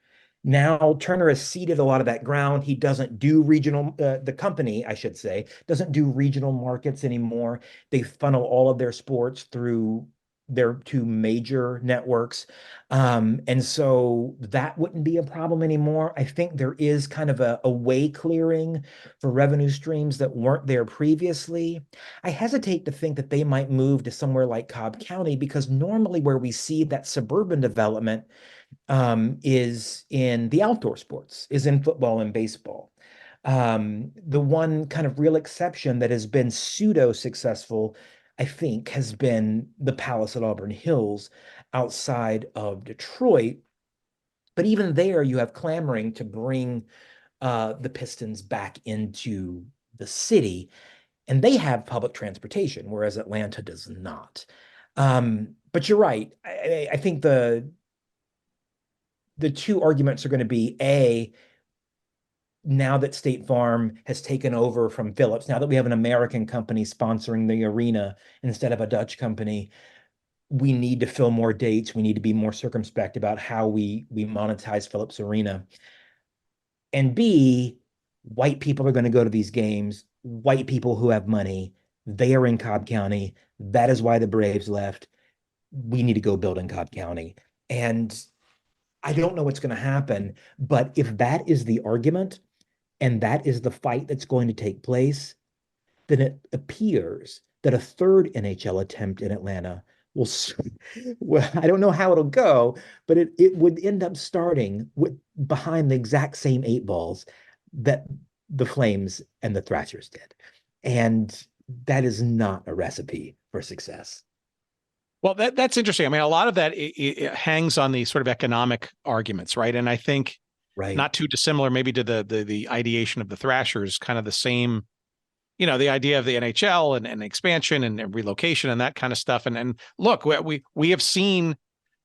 I: Now Turner has ceded a lot of that ground. He doesn't do regional, the company, I should say, doesn't do regional markets anymore. They funnel all of their sports through their two major networks. And so that wouldn't be a problem anymore. I think there is kind of a way clearing for revenue streams that weren't there previously. I hesitate to think that they might move to somewhere like Cobb County, because normally where we see that suburban development is in the outdoor sports, is in football and baseball. The one kind of real exception that has been pseudo successful, I think, has been the Palace at Auburn Hills outside of Detroit. But even there, you have clamoring to bring the Pistons back into the city, and they have public transportation, whereas Atlanta does not. But you're right. I think the two arguments are going to be, A, now that State Farm has taken over from Phillips, now that we have an American company sponsoring the arena instead of a Dutch company, we need to fill more dates. We need to be more circumspect about how we monetize Phillips Arena. And B, white people are going to go to these games. White people who have money, they are in Cobb County. That is why the Braves left. We need to go build in Cobb County. And I don't know what's going to happen, but if that is the argument and that is the fight that's going to take place, then it appears that a third NHL attempt in Atlanta will, well, I don't know how it'll go, but it would end up starting behind the exact same 8 balls that the Flames and the Thrashers did. And that is not a recipe for success.
A: Well, that's interesting. I mean, a lot of that it hangs on the sort of economic arguments, right? And I think not too dissimilar maybe to the ideation of the Thrashers, kind of the same, the idea of the NHL and expansion and relocation and that kind of stuff. And look, we have seen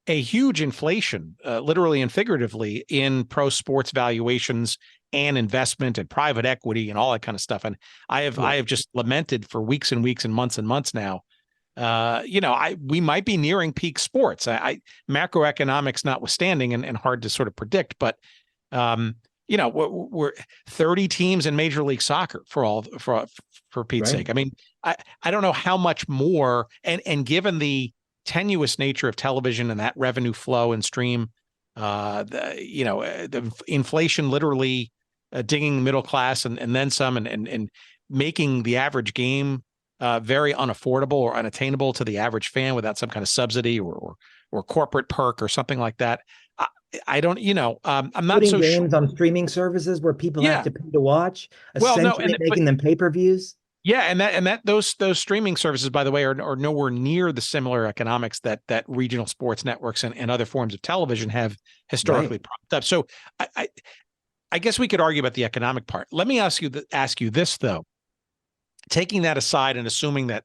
A: a huge inflation, literally and figuratively, in pro sports valuations and investment and private equity and all that kind of stuff. And I have just lamented for weeks and weeks and months now. We might be nearing peak sports. Macroeconomics notwithstanding, and hard to sort of predict, but we're 30 teams in Major League Soccer for Pete's sake. I mean, I don't know how much more, and given the tenuous nature of television and that revenue flow and stream, the inflation literally digging the middle class and then some, and making the average game very unaffordable or unattainable to the average fan without some kind of subsidy or corporate perk or something like that. I don't, I'm not so
I: games sure. On streaming services where people have to pay to watch, essentially making them pay-per-views.
A: Yeah, and those streaming services, by the way, are nowhere near the similar economics that regional sports networks and other forms of television have historically propped up. So I guess we could argue about the economic part. Let me ask you this though. Taking that aside and assuming that,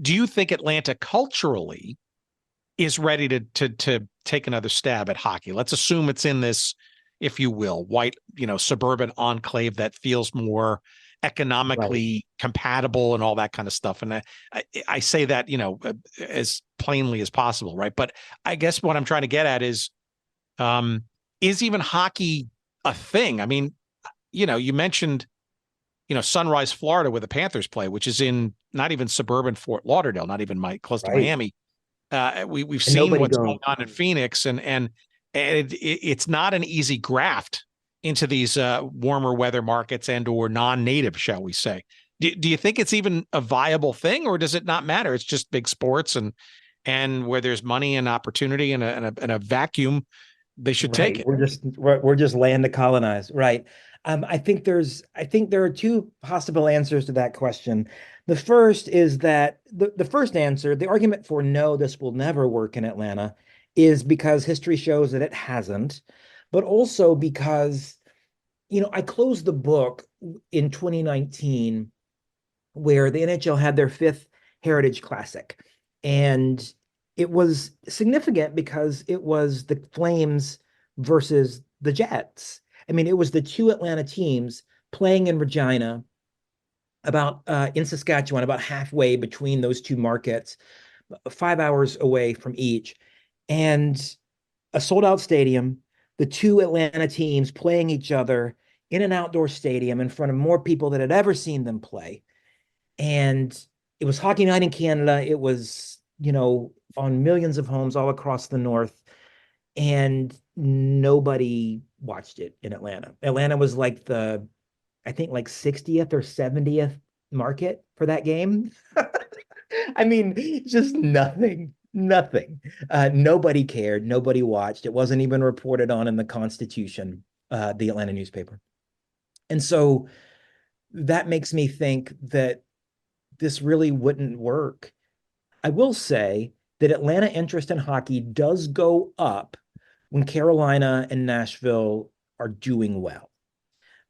A: do you think Atlanta culturally is ready to take another stab at hockey? Let's assume it's in this, if you will, white, suburban enclave that feels more economically compatible and all that kind of stuff. And I say that, as plainly as possible, right? But I guess what I'm trying to get at is even hockey a thing? I mean, you mentioned, Sunrise, Florida, where the Panthers play, which is in not even suburban Fort Lauderdale, not even close to Miami. We've seen what's going on in Phoenix, and it's not an easy graft into these warmer weather markets or non-native, shall we say. Do you think it's even a viable thing, or does it not matter? It's just big sports, and where there's money and opportunity and a vacuum, they should take it.
I: We're just land to colonize, right? I think there are two possible answers to that question. The first is that the first answer, the argument for no, this will never work in Atlanta, is because history shows that it hasn't, but also because, I closed the book in 2019 where the NHL had their 5th Heritage Classic. And it was significant because it was the Flames versus the Jets. I mean, it was the two Atlanta teams playing in Regina, in Saskatchewan, about halfway between those two markets, 5 hours away from each, and a sold-out stadium, the two Atlanta teams playing each other in an outdoor stadium in front of more people that had ever seen them play. And it was Hockey Night in Canada. It was, on millions of homes all across the North. And nobody watched it in Atlanta. Atlanta was like I think like 60th or 70th market for that game. I mean, just nothing. Nobody cared. Nobody watched. It wasn't even reported on in the Constitution, the Atlanta newspaper. And so that makes me think that this really wouldn't work. I will say that Atlanta interest in hockey does go up when Carolina and Nashville are doing well.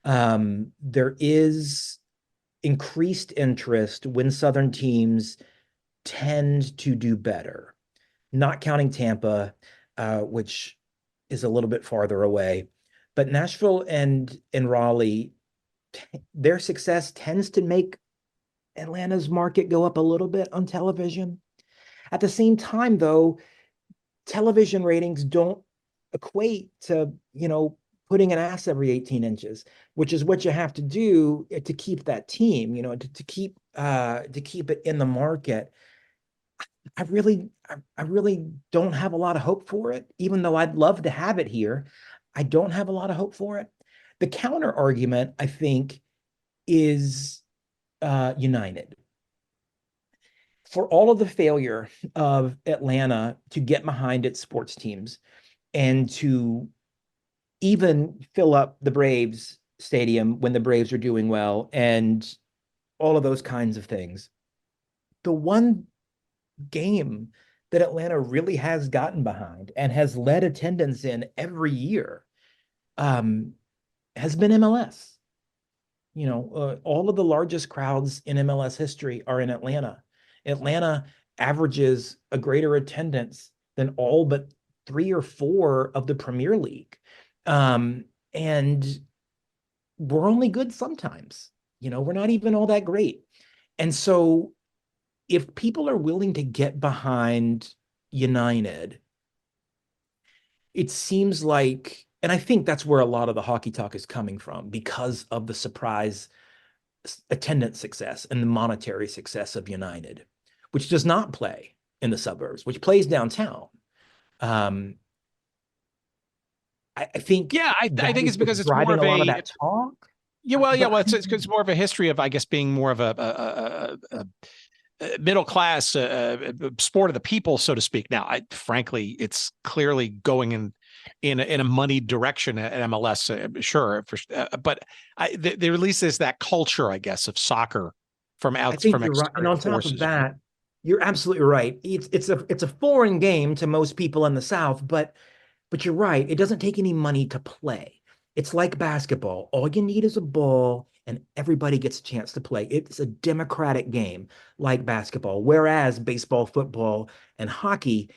I: There is increased interest when Southern teams tend to do better, not counting Tampa, which is a little bit farther away. But Nashville and Raleigh, their success tends to make Atlanta's market go up a little bit on television. At the same time, though, television ratings don't equate to, putting an ass every 18 inches, which is what you have to do to keep that team, to keep it in the market. I really don't have a lot of hope for it, even though I'd love to have it here. I don't have a lot of hope for it. The counter argument, I think, is United. For all of the failure of Atlanta to get behind its sports teams and to even fill up the Braves stadium when the Braves are doing well and all of those kinds of things, the one game that Atlanta really has gotten behind and has led attendance in every year has been MLS. All of the largest crowds in MLS history are in Atlanta. Atlanta averages a greater attendance than all but 3 or 4 of the Premier League. And we're only good sometimes. We're not even all that great. And so if people are willing to get behind United, it seems like, and I think that's where a lot of the hockey talk is coming from because of the surprise attendance success and the monetary success of United, which does not play in the suburbs, which plays downtown. I think.
A: Yeah, I think it's because it's
I: driving
A: more of
I: a lot of
A: a
I: that talk.
A: Yeah, well, it's more of a history of, I guess, being more of a middle class sport of the people, so to speak. Now, frankly, it's clearly going in a moneyed direction at MLS, sure, but there at least is that culture, I guess, of soccer from
I: I think you're right. And on top of that, you're absolutely right. It's a foreign game to most people in the South, but you're right. It doesn't take any money to play. It's like basketball. All you need is a ball and everybody gets a chance to play. It's a democratic game like basketball. Whereas baseball, football, and hockey,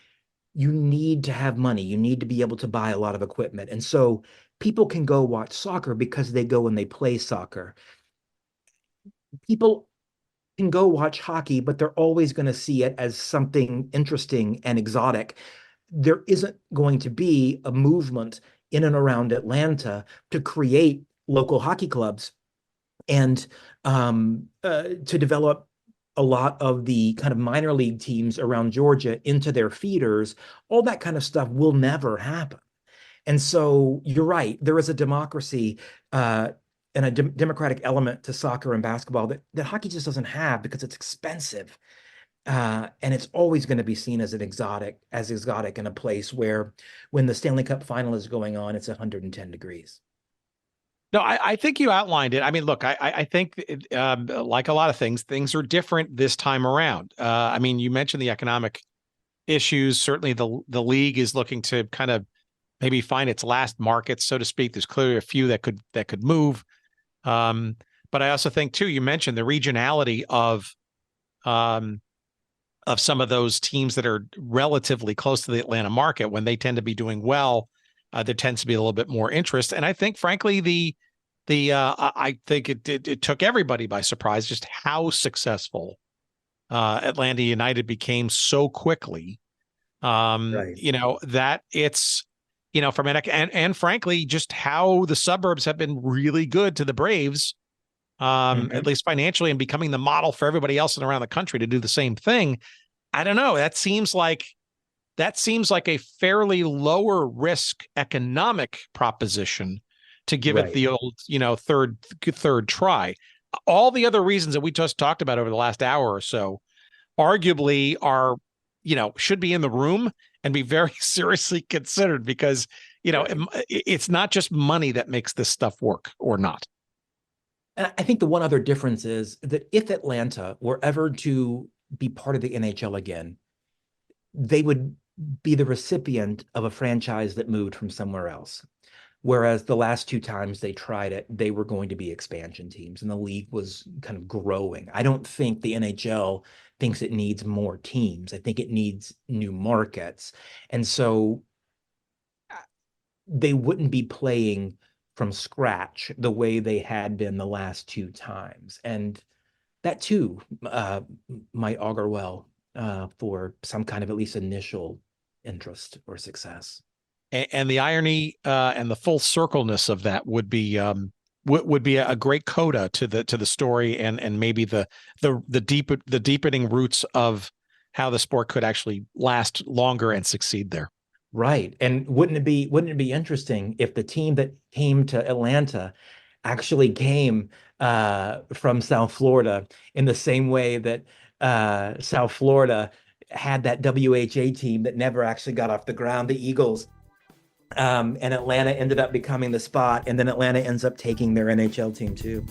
I: you need to have money. You need to be able to buy a lot of equipment. And so people can go watch soccer because they go and they play soccer. People can go watch hockey, but they're always going to see it as something interesting and exotic. There isn't going to be a movement in and around Atlanta to create local hockey clubs and to develop a lot of the kind of minor league teams around Georgia into their feeders. All that kind of stuff will never happen. And so you're right. There is a democracy and a democratic element to soccer and basketball that hockey just doesn't have because it's expensive. And it's always going to be seen as exotic in a place where when the Stanley Cup final is going on, it's 110 degrees.
A: No, I think you outlined it. I mean, look, I think like a lot of things are different this time around. I mean, you mentioned the economic issues. Certainly the league is looking to kind of maybe find its last market, so to speak. There's clearly a few that could move. But I also think too, you mentioned the regionality of some of those teams that are relatively close to the Atlanta market. When they tend to be doing well, there tends to be a little bit more interest. And I think, frankly, I think it took everybody by surprise just how successful Atlanta United became so quickly.
I: Right.
A: That it's, from and frankly, just how the suburbs have been really good to the Braves, at least financially, and becoming the model for everybody else around the country to do the same thing. I don't know. That seems like a fairly lower risk economic proposition to give it the old, third try. All the other reasons that we just talked about over the last hour or so arguably are, should be in the room and be very seriously considered, because, it's not just money that makes this stuff work or not.
I: And I think the one other difference is that if Atlanta were ever to be part of the NHL again, they would be the recipient of a franchise that moved from somewhere else. Whereas the last two times they tried it, they were going to be expansion teams and the league was kind of growing. I don't think the NHL thinks it needs more teams. I think it needs new markets. And so they wouldn't be playing from scratch the way they had been the last two times. And that too might augur well for some kind of at least initial interest or success.
A: And the irony and the full circleness of that would be a great coda to the story, and maybe the deepening roots of how the sport could actually last longer and succeed there.
I: Right. And wouldn't it be interesting if the team that came to Atlanta actually came from South Florida in the same way that South Florida had that WHA team that never actually got off the ground, the Eagles. And Atlanta ended up becoming the spot, and then Atlanta ends up taking their NHL team too.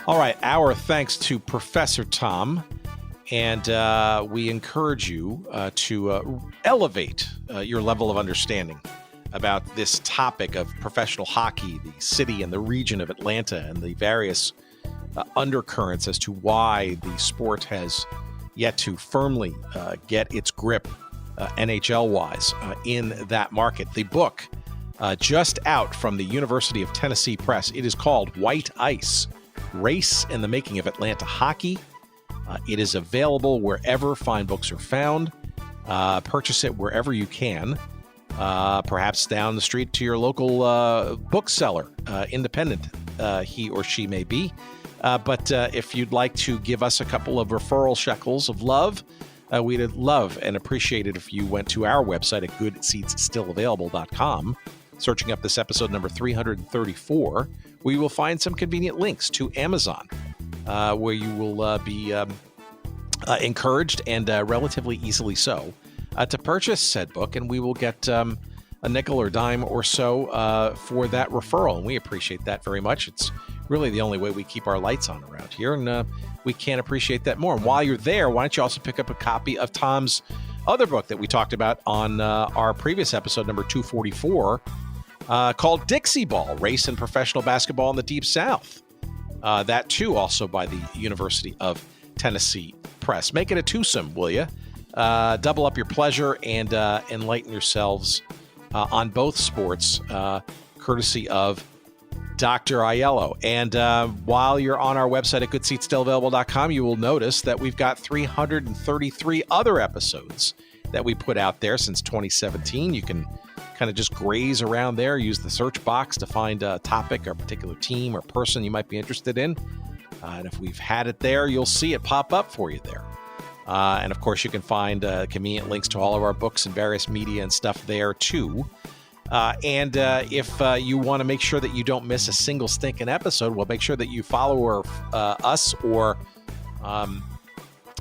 A: All right, our thanks to Professor Tom, and we encourage you to elevate your level of understanding about this topic of professional hockey, the city and the region of Atlanta, and the various undercurrents as to why the sport has yet to firmly get its grip NHL-wise in that market. The book just out from the University of Tennessee Press. It is called White Ice: Race and the Making of Atlanta Hockey. It is available wherever fine books are found. Purchase it wherever you can. Perhaps down the street to your local bookseller, independent he or she may be. But if you'd like to give us a couple of referral shekels of love, we'd love and appreciate it if you went to our website at goodseatsstillavailable.com, searching up this episode number 334, where you will find some convenient links to Amazon, where you will be encouraged, and relatively easily so, to purchase said book, and we will get a nickel or dime or so for that referral, and we appreciate that very much. It's really the only way we keep our lights on around here, and we can't appreciate that more. And while you're there, why don't you also pick up a copy of Tom's other book that we talked about on our previous episode, number 244, called Dixieball: Race and Professional Basketball in the Deep South. That too, also by the University of Tennessee Press. Make it a twosome, will you? Double up your pleasure and enlighten yourselves on both sports, courtesy of Dr. Aiello. And while you're on our website at goodseatsstillavailable.com, you will notice that we've got 333 other episodes that we put out there since 2017. You can kind of just graze around there, use the search box to find a topic or a particular team or person you might be interested in. And if we've had it there, you'll see it pop up for you there. And of course, you can find convenient links to all of our books and various media and stuff there too. And if you want to make sure that you don't miss a single stinking episode, well, make sure that you follow us or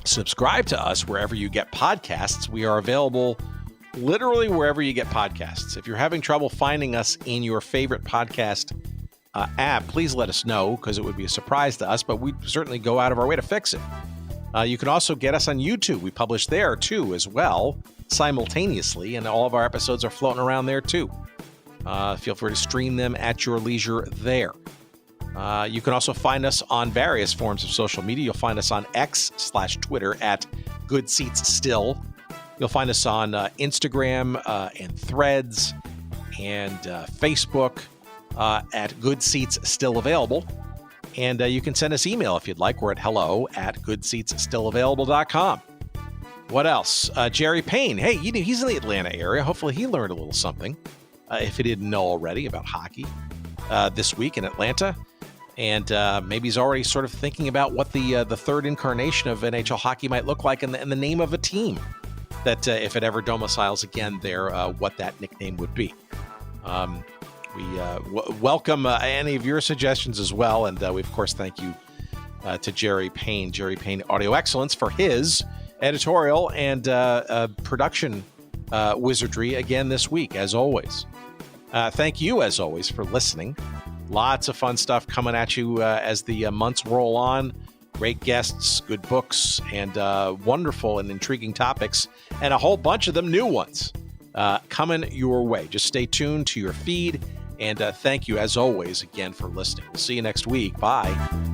A: subscribe to us wherever you get podcasts. We are available literally wherever you get podcasts. If you're having trouble finding us in your favorite podcast app, please let us know, because it would be a surprise to us, but we'd certainly go out of our way to fix it. You can also get us on YouTube. We publish there too as well, simultaneously, and all of our episodes are floating around there too. Feel free to stream them at your leisure there. You can also find us on various forms of social media. You'll find us on X/Twitter at GoodSeatsStill. You'll find us on Instagram and Threads and Facebook at Good Seats Still Available. And you can send us email if you'd like. We're at hello@goodseatsstillavailable.com. What else? Jerry Payne. Hey, he's in the Atlanta area. Hopefully he learned a little something, if he didn't know already, about hockey this week in Atlanta. And maybe he's already sort of thinking about what the third incarnation of NHL hockey might look like and the name of a team that, if it ever domiciles again there, what that nickname would be. We welcome any of your suggestions as well. And we, of course, thank you to Jerry Payne Audio Excellence, for his editorial and production wizardry again this week, as always. Thank you, as always, for listening. Lots of fun stuff coming at you as the months roll on. Great guests, good books, and wonderful and intriguing topics, and a whole bunch of them new ones coming your way. Just stay tuned to your feed, and thank you, as always, again for listening. We'll see you next week. Bye.